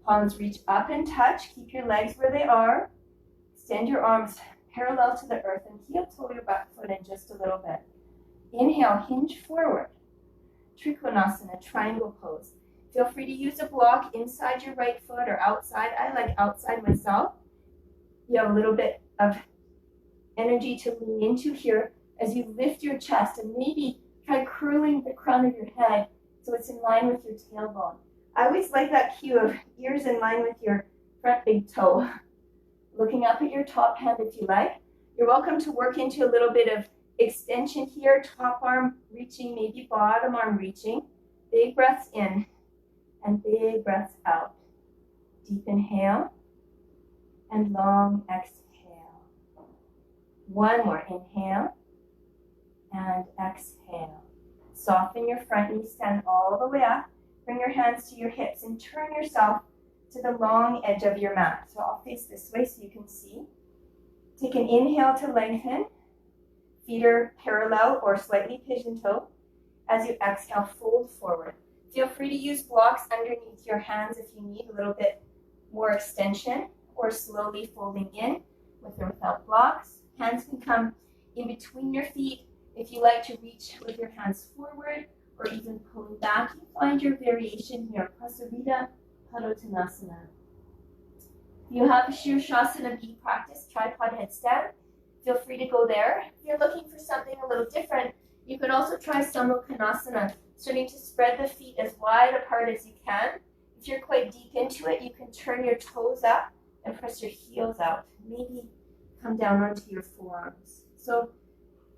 Palms reach up and touch. Keep your legs where they are. Extend your arms parallel to the earth and heel toe your back foot in just a little bit. Inhale, hinge forward. Trikonasana, triangle pose. Feel free to use a block inside your right foot or outside. I like outside myself. You have a little bit of energy to lean into here as you lift your chest, and maybe try curling the crown of your head so it's in line with your tailbone. I always like that cue of ears in line with your front big toe. Looking up at your top hand if you like. You're welcome to work into a little bit of extension here, top arm reaching, maybe bottom arm reaching. Big breaths in and big breaths out. Deep inhale and long exhale. One more, inhale and exhale. Soften your front knee, stand all the way up. Bring your hands to your hips and turn yourself to the long edge of your mat. So I'll face this way so you can see. Take an inhale to lengthen. Feet are parallel or slightly pigeon-toed. As you exhale, fold forward. Feel free to use blocks underneath your hands if you need a little bit more extension, or slowly folding in with or without blocks. Hands can come in between your feet. If you like to reach with your hands forward or even pulling back, you find your variation here. Prasarita Padottanasana. If you have a Shirshasana B practice, tripod headstand, feel free to go there. If you're looking for something a little different, you could also try Samukhanasana, starting to spread the feet as wide apart as you can. If you're quite deep into it, you can turn your toes up and press your heels out. Maybe come down onto your forearms. So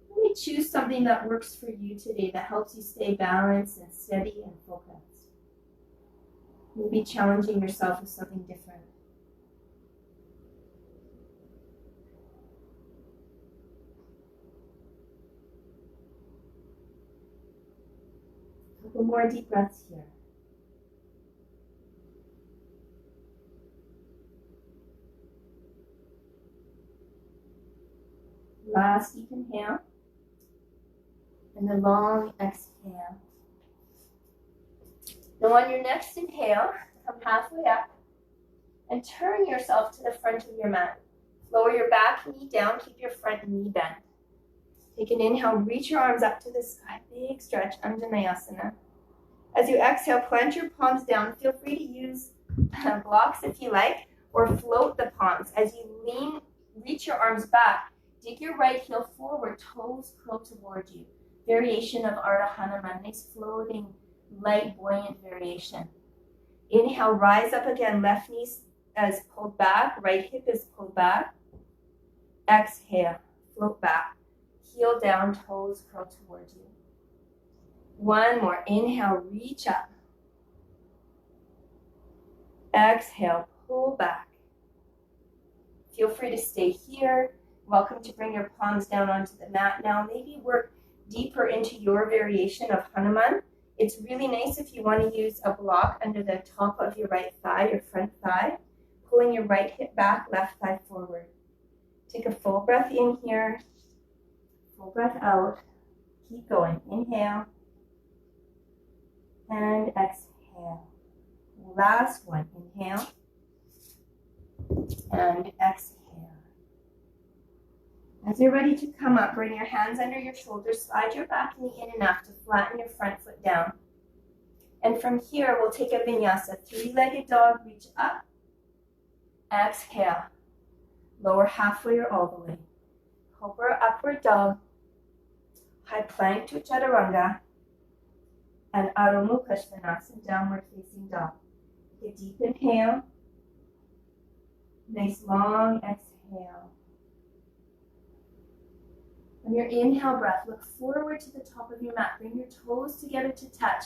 really choose something that works for you today, that helps you stay balanced and steady and focused. Maybe challenging yourself with something different. A couple more deep breaths here. Last deep inhale, and a long exhale. Now on your next inhale, come halfway up and turn yourself to the front of your mat. Lower your back knee down, keep your front knee bent. Take an inhale, reach your arms up to the sky, big stretch, Anjaneyasana. As you exhale, plant your palms down. Feel free to use blocks if you like, or float the palms. As you lean, reach your arms back. Dig your right heel forward, toes curl toward you. Variation of Ardha Hanuman, nice floating, light, buoyant variation. Inhale, rise up again, left knee is pulled back, right hip is pulled back. Exhale, float back. Heel down, toes curl toward you. One more, inhale, reach up. Exhale, pull back. Feel free to stay here. Welcome to bring your palms down onto the mat now. Maybe work deeper into your variation of Hanuman. It's really nice if you want to use a block under the top of your right thigh, your front thigh, pulling your right hip back, left thigh forward. Take a full breath in here, full breath out. Keep going. Inhale and exhale. Last one. Inhale and exhale. As you're ready to come up, bring your hands under your shoulders, slide your back knee in enough to flatten your front foot down. And from here, we'll take a vinyasa, three-legged dog, reach up, exhale, lower halfway or all the way. Cobra, upward dog, high plank to chaturanga, and Adho Mukha Svanasana, downward facing dog. Take a deep inhale, nice long exhale. On your inhale breath, look forward to the top of your mat. Bring your toes together to touch.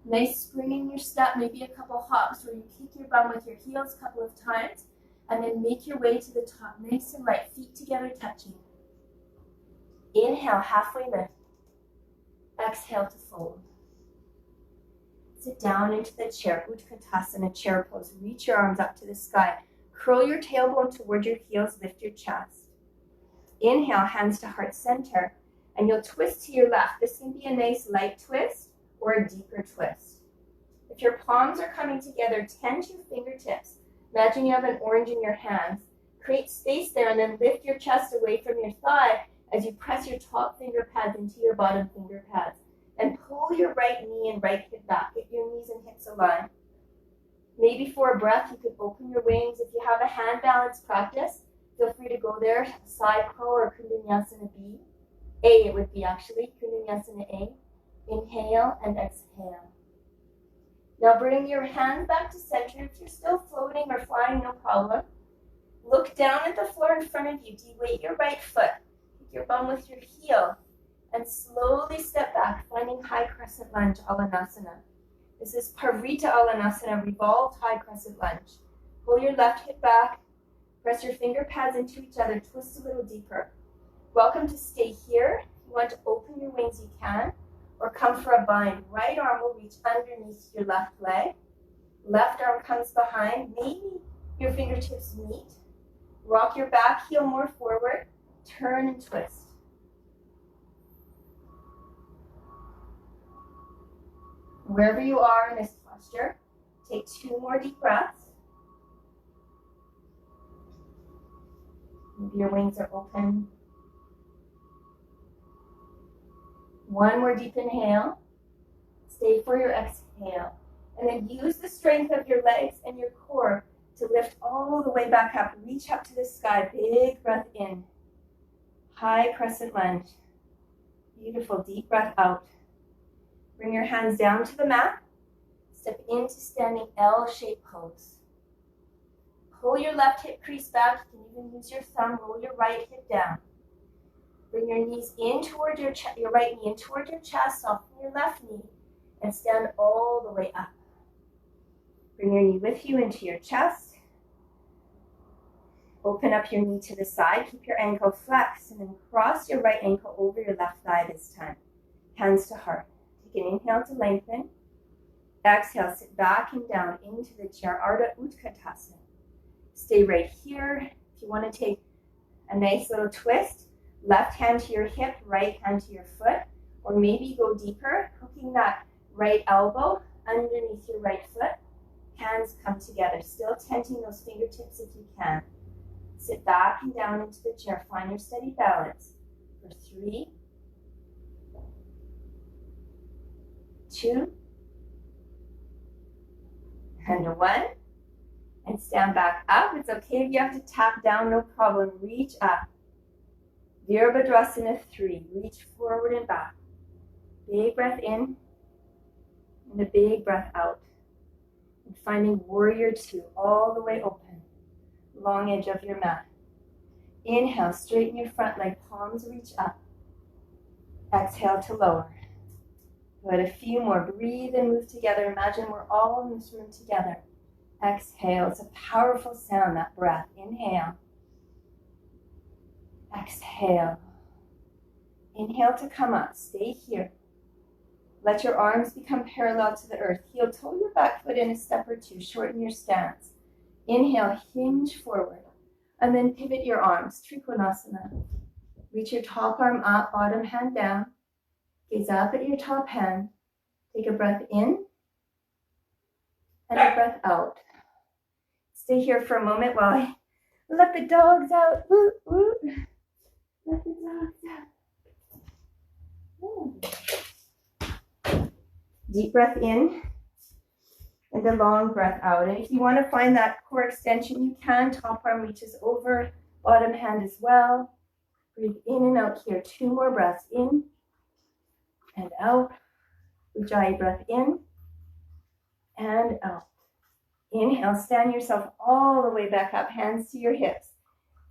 Nice spring in your step, maybe a couple hops where you kick your bum with your heels a couple of times, and then make your way to the top, nice and light, feet together touching. Inhale, halfway lift. Exhale to fold. Sit down into the chair, Utkatasana, chair pose. Reach your arms up to the sky. Curl your tailbone toward your heels, lift your chest. Inhale, hands to heart center, and you'll twist to your left. This can be a nice light twist or a deeper twist. If your palms are coming together, tend to your fingertips. Imagine you have an orange in your hands. Create space there and then lift your chest away from your thigh as you press your top finger pads into your bottom finger pads. And pull your right knee and right hip back. Get your knees and hips aligned. Maybe for a breath, you could open your wings. If you have a hand balance practice, feel free to go there. Side crow or Kundalini B. A it would be actually, Kundalini A. Inhale and exhale. Now bring your hands back to center. If you're still floating or flying, no problem. Look down at the floor in front of you. De-weight your right foot. Kick your bum with your heel. And slowly step back, finding high crescent lunge, Alanasana. This is Parvrita Alanasana, revolved high crescent lunge. Pull your left hip back, press your finger pads into each other, twist a little deeper. Welcome to stay here. If you want to open your wings, you can, or come for a bind. Right arm will reach underneath your left leg. Left arm comes behind. Maybe your fingertips meet. Rock your back heel more forward. Turn and twist. Wherever you are in this posture, take 2 more deep breaths. Maybe your wings are open. 1 more deep inhale. Stay for your exhale. And then use the strength of your legs and your core to lift all the way back up. Reach up to the sky. Big breath in. High crescent lunge. Beautiful. Deep breath out. Bring your hands down to the mat. Step into standing L-shaped pose. Pull your left hip crease back. You can even use your thumb. Roll your right hip down. Bring your knees in toward your right knee in toward your chest. Soften your left knee and stand all the way up. Bring your knee with you into your chest. Open up your knee to the side. Keep your ankle flexed and then cross your right ankle over your left thigh this time. Hands to heart. Take an inhale to lengthen. Exhale, sit back and down into the chair, Ardha Utkatasana. Stay right here. If you want to take a nice little twist, left hand to your hip, right hand to your foot, or maybe go deeper, hooking that right elbow underneath your right foot. Hands come together, still tenting those fingertips if you can. Sit back and down into the chair. Find your steady balance for 3, 2, and 1. And stand back up. It's okay if you have to tap down, no problem. Reach up. Virabhadrasana 3. Reach forward and back. Big breath in and a big breath out. And finding warrior 2 all the way open. Long edge of your mat. Inhale, straighten your front leg, palms reach up. Exhale to lower. Good, a few more. Breathe and move together. Imagine we're all in this room together. Exhale, it's a powerful sound, that breath. Inhale. Exhale. Inhale to come up, stay here. Let your arms become parallel to the earth. Heel toe your back foot in a step or 2, shorten your stance. Inhale, hinge forward, and then pivot your arms, Trikonasana. Reach your top arm up, bottom hand down. Gaze up at your top hand. Take a breath in and a breath out. Stay here for a moment while I let the dogs out. Woo, woo. Let the dogs out. Deep breath in and a long breath out. And if you want to find that core extension, you can. Top arm reaches over, bottom hand as well. Breathe in and out here. 2 more breaths in and out. Ujjayi breath in and out. Inhale, stand yourself all the way back up, hands to your hips.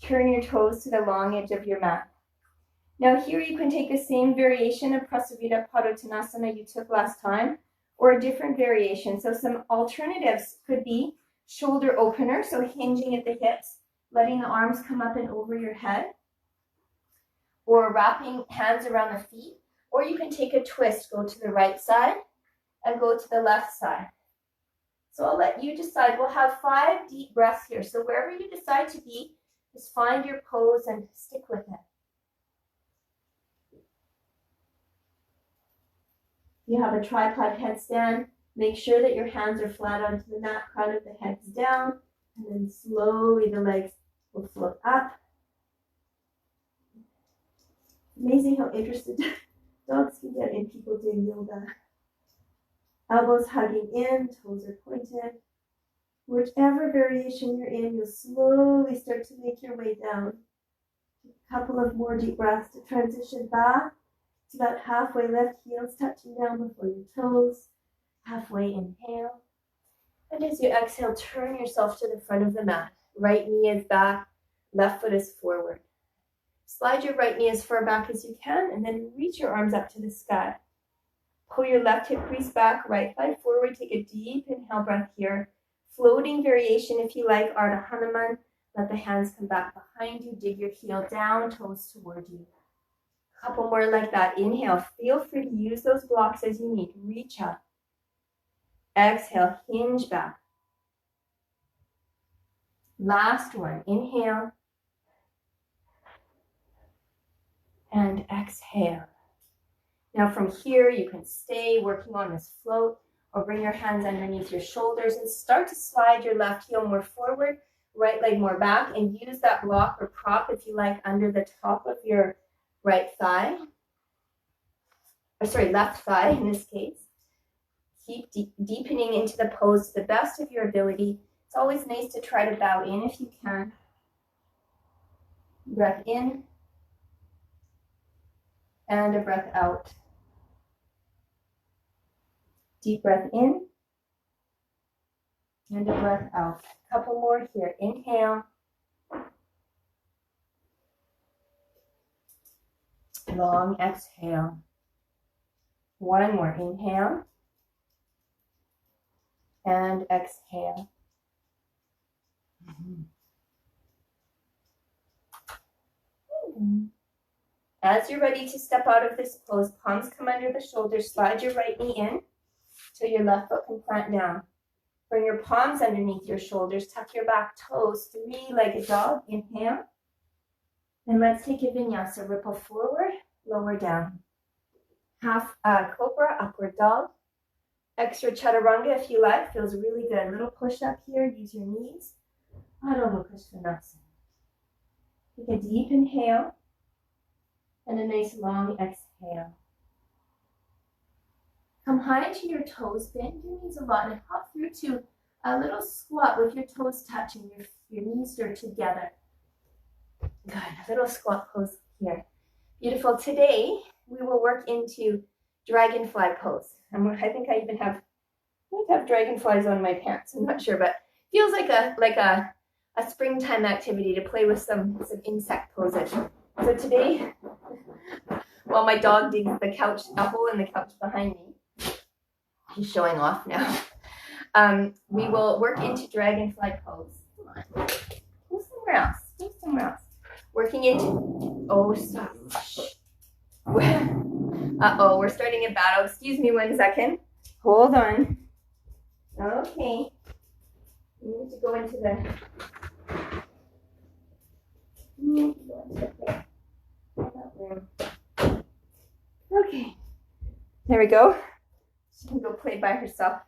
Turn your toes to the long edge of your mat. Now here you can take the same variation of Prasarita Padottanasana you took last time, or a different variation. So some alternatives could be shoulder opener, so hinging at the hips, letting the arms come up and over your head, or wrapping hands around the feet, Or you can take a twist, go to the right side and go to the left side. So I'll let you decide. We'll have 5 deep breaths here. So wherever you decide to be, just find your pose and stick with it. If you have a tripod headstand, make sure that your hands are flat onto the mat, crown of the head's down, and then slowly the legs will float up. Amazing how interested dogs can get in people doing yoga. Elbows hugging in, toes are pointed. Whichever variation you're in, you'll slowly start to make your way down. A couple of more deep breaths to transition back. It's about halfway lift, heels touching down before your toes. Halfway inhale. And as you exhale, turn yourself to the front of the mat. Right knee is back, left foot is forward. Slide your right knee as far back as you can, and then reach your arms up to the sky. Pull your left hip crease back, right thigh forward. Take a deep inhale breath here. Floating variation if you like, Ardha Hanuman. Let the hands come back behind you. Dig your heel down, toes toward you. A couple more like that. Inhale. Feel free to use those blocks as you need. Reach up. Exhale. Hinge back. Last one. Inhale. And exhale. Now from here, you can stay working on this float or bring your hands underneath your shoulders and start to slide your left heel more forward, right leg more back, and use that block or prop, if you like, under the top of your right thigh. Or sorry, left thigh in this case. Keep deepening into the pose to the best of your ability. It's always nice to try to bow in if you can. Breath in. And a breath out. Deep breath in. And a breath out. A couple more here. Inhale. Long exhale. One more. Inhale. And exhale. As you're ready to step out of this pose, palms come under the shoulders, slide your right knee in till your left foot can plant down. Bring your palms underneath your shoulders, tuck your back toes, 3-legged dog, inhale. And let's take a vinyasa, ripple forward, lower down. Half cobra, upward dog. Extra chaturanga if you like, feels really good. Little push up here, use your knees. Adho Mukha Svanasana. Take a deep inhale. And a nice long exhale. Come high to your toes, bend your knees a lot, and hop through to a little squat with your toes touching, your knees are together. Good, a little squat pose here. Beautiful. Today, we will work into dragonfly pose. I think I even have dragonflies on my pants. I'm not sure, but feels like a springtime activity to play with some insect poses. So today, while my dog digs the couch, a hole in the couch behind me, he's showing off now. We will work into dragonfly pose. Come on, go somewhere else. Go somewhere else. Working into. Oh, stop. Uh-oh, we're starting a battle. Excuse me 1 second. Hold on. Okay. We need to go into the. Okay, there we go. She can go play by herself.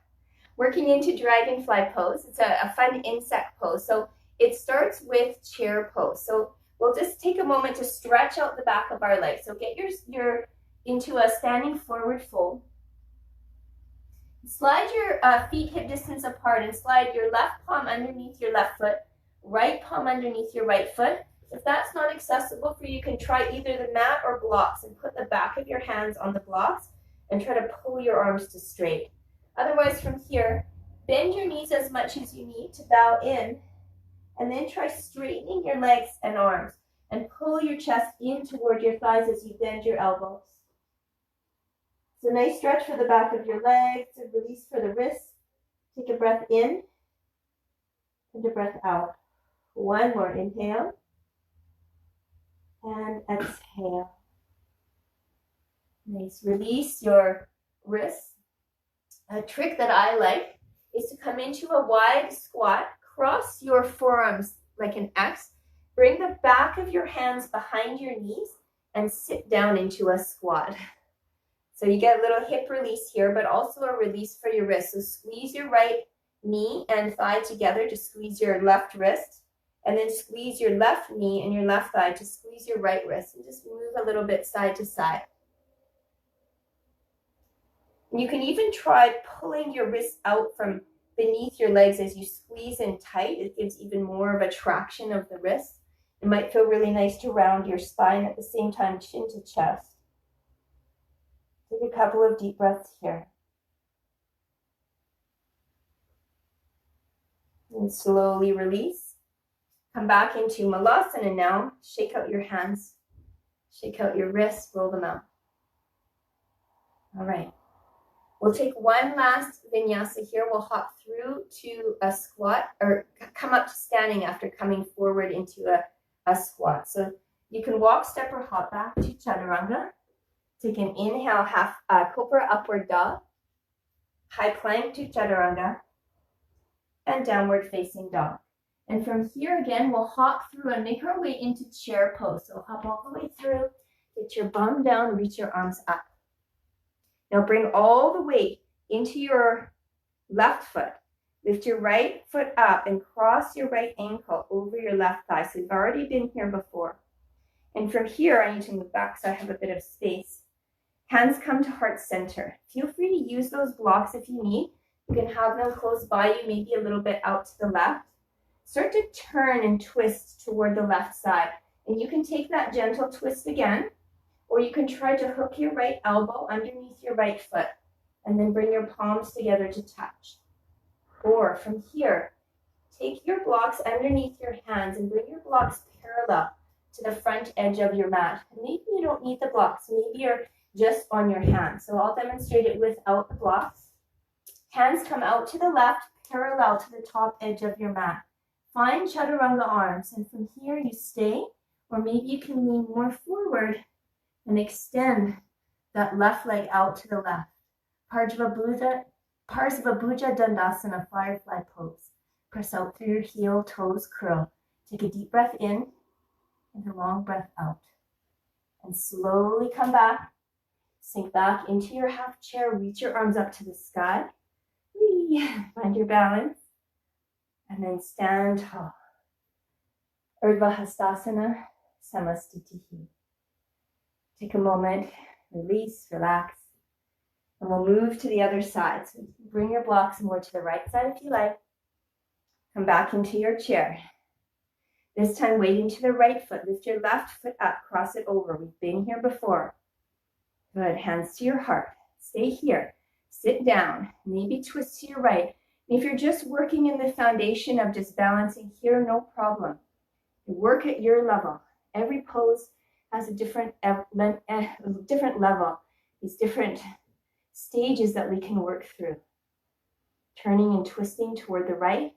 Working into dragonfly pose. It's a fun insect pose. So it starts with chair pose. So we'll just take a moment to stretch out the back of our legs. So get your into a standing forward fold. Slide your feet hip distance apart and slide your left palm underneath your left foot, right palm underneath your right foot. If that's not accessible for you, you can try either the mat or blocks and put the back of your hands on the blocks and try to pull your arms to straight. Otherwise, from here, bend your knees as much as you need to bow in, and then try straightening your legs and arms and pull your chest in toward your thighs as you bend your elbows. So nice stretch for the back of your legs, a release for the wrists. Take a breath in and a breath out. One more, inhale. And exhale. Nice. Release your wrists. A trick that I like is to come into a wide squat, cross your forearms like an X, bring the back of your hands behind your knees, and sit down into a squat. So you get a little hip release here, but also a release for your wrist. So squeeze your right knee and thigh together to squeeze your left wrist, and then squeeze your left knee and your left thigh to squeeze your right wrist, and just move a little bit side to side. You can even try pulling your wrists out from beneath your legs as you squeeze in tight. It gives even more of a traction of the wrist. It might feel really nice to round your spine at the same time, chin to chest. Take a couple of deep breaths here. And slowly release. Come back into Malasana now. Shake out your hands. Shake out your wrists. Roll them out. All right. We'll take one last vinyasa here. We'll hop through to a squat, or come up to standing after coming forward into a squat. So you can walk, step, or hop back to chaturanga. Take an inhale, cobra upward dog, high plank to chaturanga, and downward facing dog. And from here again, we'll hop through and make our way into chair pose. So hop all the way through, get your bum down, reach your arms up. Now bring all the weight into your left foot. Lift your right foot up and cross your right ankle over your left thigh. So you've already been here before. And from here, I need to move back so I have a bit of space. Hands come to heart center. Feel free to use those blocks if you need. You can have them close by you, maybe a little bit out to the left. Start to turn and twist toward the left side. And you can take that gentle twist again, or you can try to hook your right elbow underneath your right foot and then bring your palms together to touch. Or from here, take your blocks underneath your hands and bring your blocks parallel to the front edge of your mat. Maybe you don't need the blocks. Maybe you're just on your hands. So I'll demonstrate it without the blocks. Hands come out to the left, parallel to the top edge of your mat. Find chaturanga arms, and from here you stay, or maybe you can lean more forward and extend that left leg out to the left. Parsva Bhuja Dandasana, firefly pose. Press out through your heel, toes curl. Take a deep breath in and a long breath out. And slowly come back. Sink back into your half chair. Reach your arms up to the sky. Find your balance. And then stand tall. Urdhva Hastasana, Samastitihi. Take a moment, release, relax, and we'll move to the other side. So bring your blocks more to the right side if you like. Come back into your chair. This time, weighting to the right foot. Lift your left foot up, cross it over. We've been here before. Good, hands to your heart. Stay here. Sit down, maybe twist to your right. And if you're just working in the foundation of just balancing here, no problem. Work at your level. Every pose has a different level, these different stages that we can work through. Turning and twisting toward the right.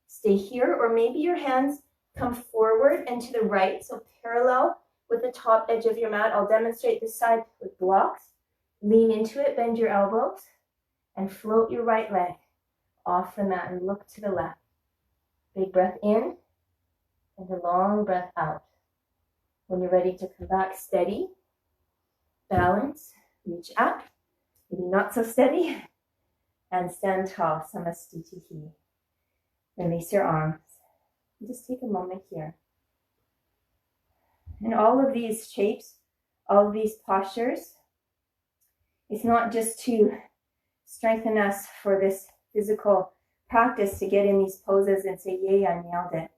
Stay here, or maybe your hands come forward and to the right, so parallel with the top edge of your mat. I'll demonstrate this side with blocks. Lean into it, bend your elbows, and float your right leg off the mat and look to the left. Big breath in and a long breath out. When you're ready to come back, steady, balance, reach up, maybe not so steady, and stand tall, Samastitihi. Release your arms. And just take a moment here. And all of these shapes, all of these postures, it's not just to strengthen us for this physical practice to get in these poses and say, yay, I nailed it.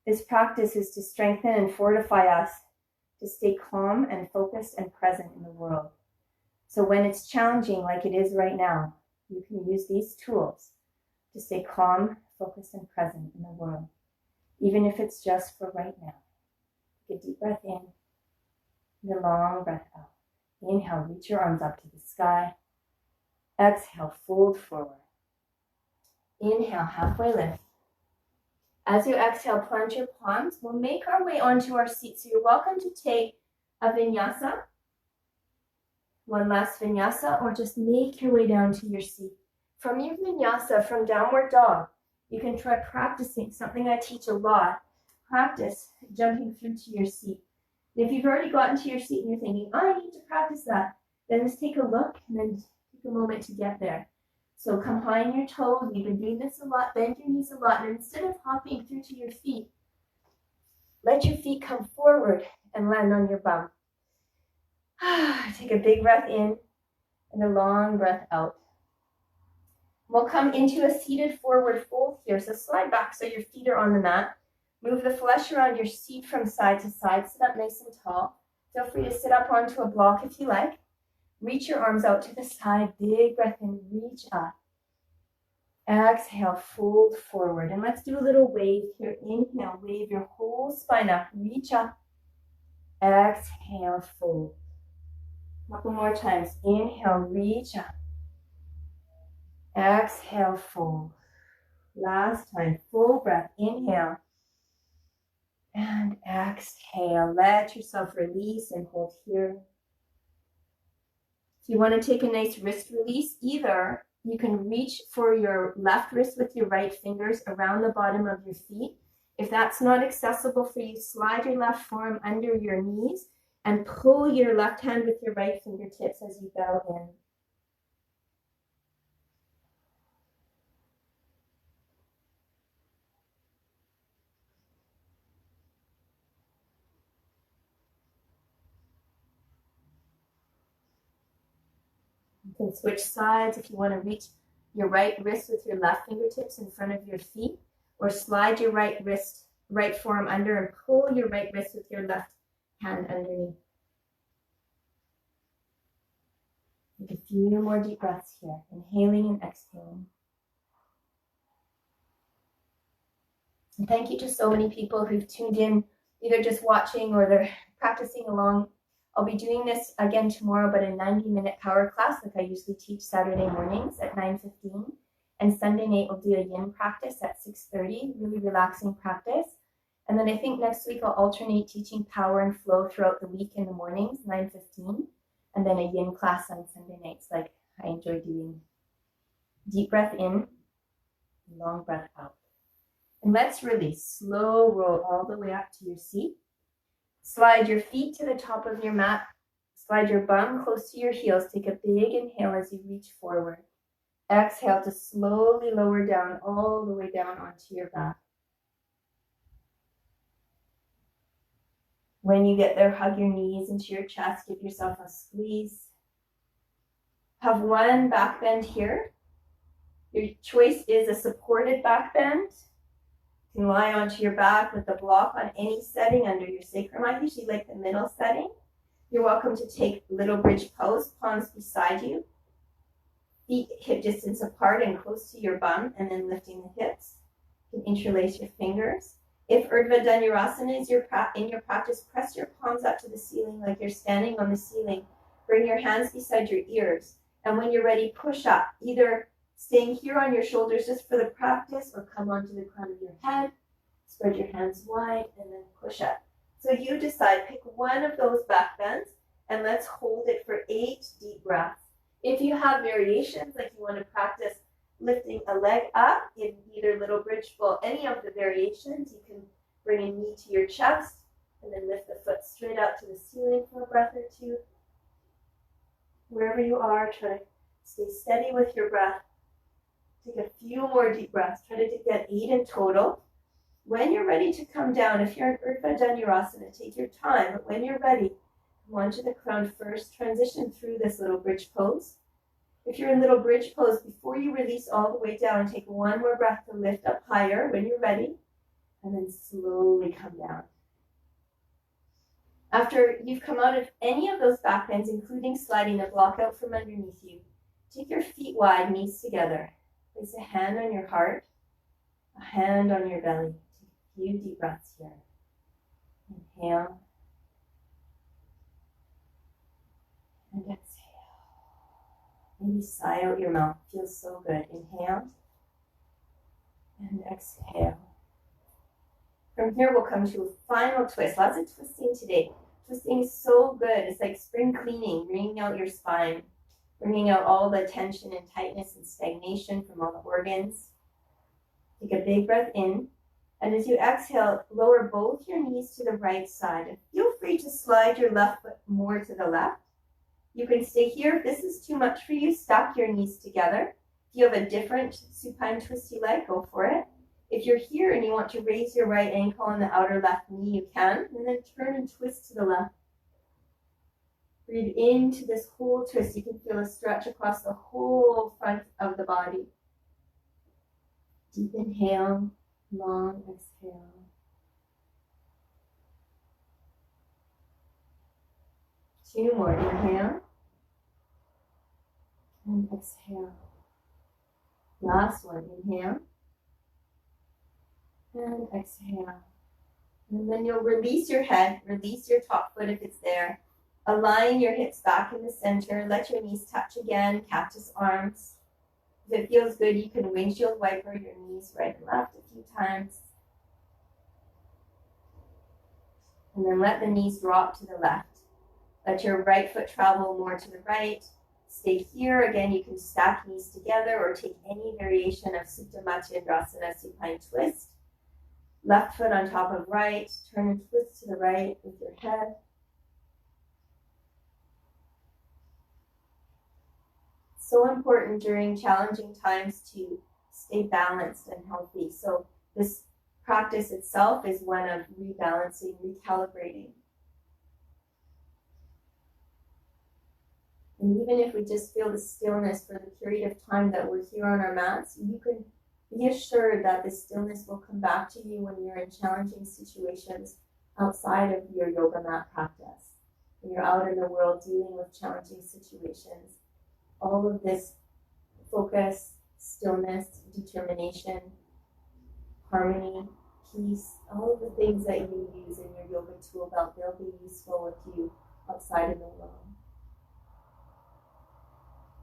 This practice is to strengthen and fortify us to stay calm and focused and present in the world. So when it's challenging like it is right now, you can use these tools to stay calm, focused, and present in the world, even if it's just for right now. Take a deep breath in and a long breath out. Inhale, reach your arms up to the sky. Exhale, fold forward. Inhale, halfway lift. As you exhale, plant your palms. We'll make our way onto our seat. So you're welcome to take a vinyasa One last vinyasa, or just make your way down to your seat. From your vinyasa, from downward dog, you can try practicing something I teach a lot. Practice jumping through to your seat. And if you've already gotten to your seat and you're thinking, oh, I need to practice that, then just take a look and then take a moment to get there. So come high on your toes. You've been doing this a lot. Bend your knees a lot. And instead of hopping through to your feet, let your feet come forward and land on your bum. Take a big breath in and a long breath out. We'll come into a seated forward fold here. So slide back so your feet are on the mat. Move the flesh around your seat from side to side. Sit up nice and tall. Feel free to sit up onto a block if you like. Reach your arms out to the side. Big breath in. Reach up. Exhale, fold forward. And let's do a little wave here. Inhale, wave your whole spine up. Reach up. Exhale, fold. Couple more times. Inhale, reach up. Exhale, fold. Last time, full breath. Inhale. And exhale. Let yourself release and hold here. If you want to take a nice wrist release, either you can reach for your left wrist with your right fingers around the bottom of your feet. If that's not accessible for you, slide your left forearm under your knees and pull your left hand with your right fingertips as you bow in. You can switch sides if you want to reach your right wrist with your left fingertips in front of your feet, or slide your right forearm under and pull your right wrist with your left hand underneath. Take a few more deep breaths here, inhaling and exhaling. And thank you to so many people who've tuned in, either just watching or they're practicing along. I'll be doing this again tomorrow, but a 90-minute power class like I usually teach Saturday mornings at 9:15. And Sunday night we'll do a yin practice at 6:30, really relaxing practice. And then I think next week I'll alternate teaching power and flow throughout the week in the mornings, 9:15. And then a yin class on Sunday nights like I enjoy doing. Deep breath in, long breath out. And let's release. Slow roll all the way up to your seat. Slide your feet to the top of your mat. Slide your bum close to your heels. Take a big inhale as you reach forward. Exhale to slowly lower down, all the way down onto your back. When you get there, hug your knees into your chest. Give yourself a squeeze. Have one back bend here. Your choice is a supported back bend. You can lie onto your back with the block on any setting under your sacrum. I usually like the middle setting. You're welcome to take little bridge pose, palms beside you. Feet hip distance apart and close to your bum, and then lifting the hips. You can interlace your fingers. If Urdhva Dhanurasana is in your practice, press your palms up to the ceiling like you're standing on the ceiling. Bring your hands beside your ears. And when you're ready, push up, either staying here on your shoulders just for the practice, or come onto the crown of your head. Spread your hands wide and then push up. So you decide, pick one of those back bends, and let's hold it for 8 deep breaths. If you have variations, like you want to practice lifting a leg up in either little bridge full, any of the variations, you can bring a knee to your chest and then lift the foot straight up to the ceiling for a breath or two. Wherever you are, try to stay steady with your breath. Take a few more deep breaths. Try to get 8 in total. When you're ready to come down, if you're in Urdhva Dhanurasana, take your time. But when you're ready, come onto the crown first. Transition through this little bridge pose. If you're in little bridge pose, before you release all the way down, take one more breath to lift up higher when you're ready, and then slowly come down. After you've come out of any of those back bends, including sliding the block out from underneath you, take your feet wide, knees together. Place a hand on your heart, a hand on your belly. Take a few deep breaths here. Inhale. And exhale. Maybe sigh out your mouth. Feels so good. Inhale. And exhale. From here, we'll come to a final twist. Lots of twisting today. Twisting is so good. It's like spring cleaning, bringing out your spine, bringing out all the tension and tightness and stagnation from all the organs. Take a big breath in. And as you exhale, lower both your knees to the right side. And feel free to slide your left foot more to the left. You can stay here. If this is too much for you, stack your knees together. If you have a different supine twist you like, go for it. If you're here and you want to raise your right ankle on the outer left knee, you can. And then turn and twist to the left. Breathe into this whole twist. You can feel a stretch across the whole front of the body. Deep inhale, long exhale. Two more. Inhale and exhale. Last one. Inhale and exhale. And then you'll release your head, release your top foot if it's there. Align your hips back in the center. Let your knees touch again, cactus arms. If it feels good, you can windshield wiper your knees right and left a few times. And then let the knees drop to the left. Let your right foot travel more to the right. Stay here. Again, you can stack knees together or take any variation of Supta Matsyendrasana supine twist. Left foot on top of right. Turn and twist to the right with your head. So important during challenging times to stay balanced and healthy. So this practice itself is one of rebalancing, recalibrating. And even if we just feel the stillness for the period of time that we're here on our mats, you can be assured that the stillness will come back to you when you're in challenging situations outside of your yoga mat practice. When you're out in the world dealing with challenging situations, all of this focus, stillness, determination, harmony, peace, all of the things that you use in your yoga tool belt, they'll be useful with you outside in the world.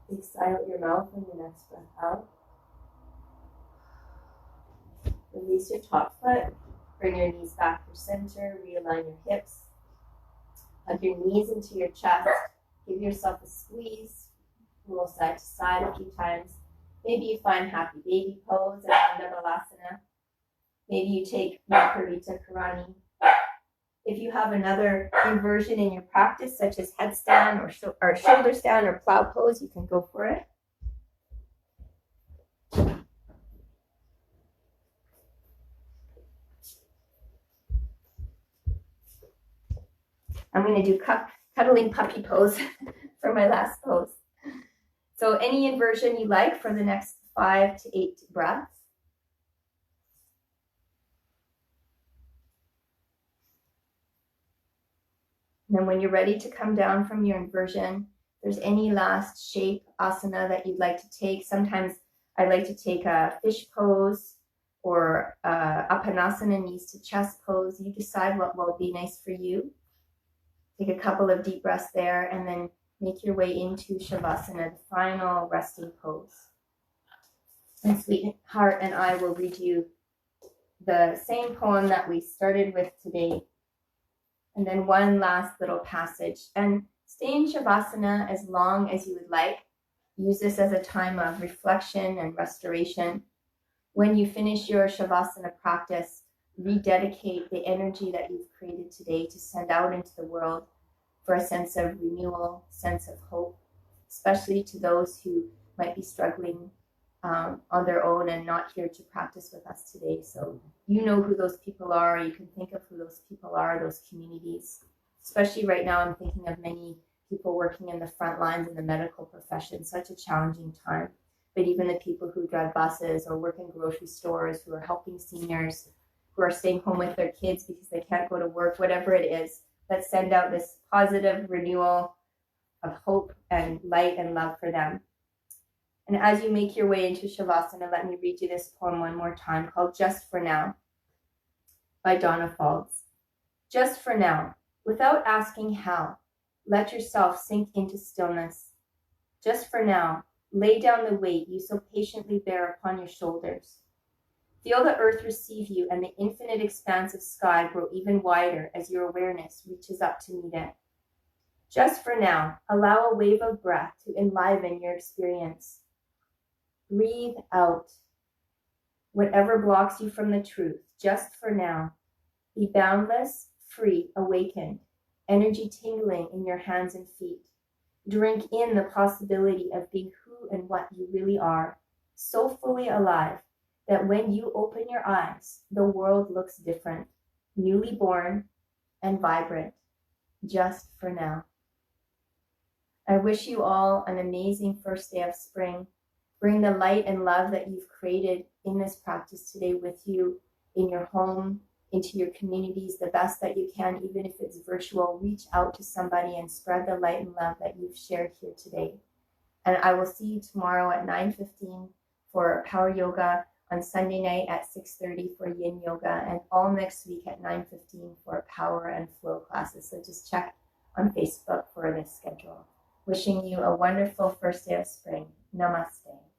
Big sigh out your mouth on your next breath out. Release your top foot. Bring your knees back to center. Realign your hips. Hug your knees into your chest. Give yourself a squeeze. Roll side to side a few times. Maybe you find happy baby pose and Balasana. Maybe you take Makarita Karani. If you have another inversion in your practice, such as headstand or shoulder stand or plow pose, you can go for it. I'm going to do cuddling puppy pose for my last pose. So any inversion you like for the next 5 to 8 breaths. And then when you're ready to come down from your inversion, if there's any last shape asana that you'd like to take. Sometimes I like to take a fish pose or Apanasana, knees to chest pose. You decide what will be nice for you. Take a couple of deep breaths there and then make your way into Shavasana, the final resting pose. And Sweetheart and I will read you the same poem that we started with today. And then one last little passage. And stay in Shavasana as long as you would like. Use this as a time of reflection and restoration. When you finish your Shavasana practice, rededicate the energy that you've created today to send out into the world for a sense of renewal, sense of hope, especially to those who might be struggling on their own and not here to practice with us today. So you know who those people are. You can think of who those people are, those communities. Especially right now, I'm thinking of many people working in the front lines in the medical profession, such a challenging time. But even the people who drive buses or work in grocery stores, who are helping seniors, who are staying home with their kids because they can't go to work, whatever it is, let's send out this positive renewal of hope and light and love for them. And as you make your way into Shavasana, let me read you this poem one more time called Just for Now by Donna Falls. Just for now, without asking how, let yourself sink into stillness. Just for now, lay down the weight you so patiently bear upon your shoulders. Feel the earth receive you and the infinite expanse of sky grow even wider as your awareness reaches up to meet it. Just for now, allow a wave of breath to enliven your experience. Breathe out whatever blocks you from the truth, just for now. Be boundless, free, awakened, energy tingling in your hands and feet. Drink in the possibility of being who and what you really are, so fully alive that when you open your eyes, the world looks different, newly born and vibrant, just for now. I wish you all an amazing first day of spring. Bring the light and love that you've created in this practice today with you in your home, into your communities, the best that you can, even if it's virtual. Reach out to somebody and spread the light and love that you've shared here today. And I will see you tomorrow at 9:15 for Power Yoga, on Sunday night at 6:30 for Yin Yoga, and all next week at 9:15 for Power and Flow classes. So just check on Facebook for this schedule. Wishing you a wonderful first day of spring. Namaste.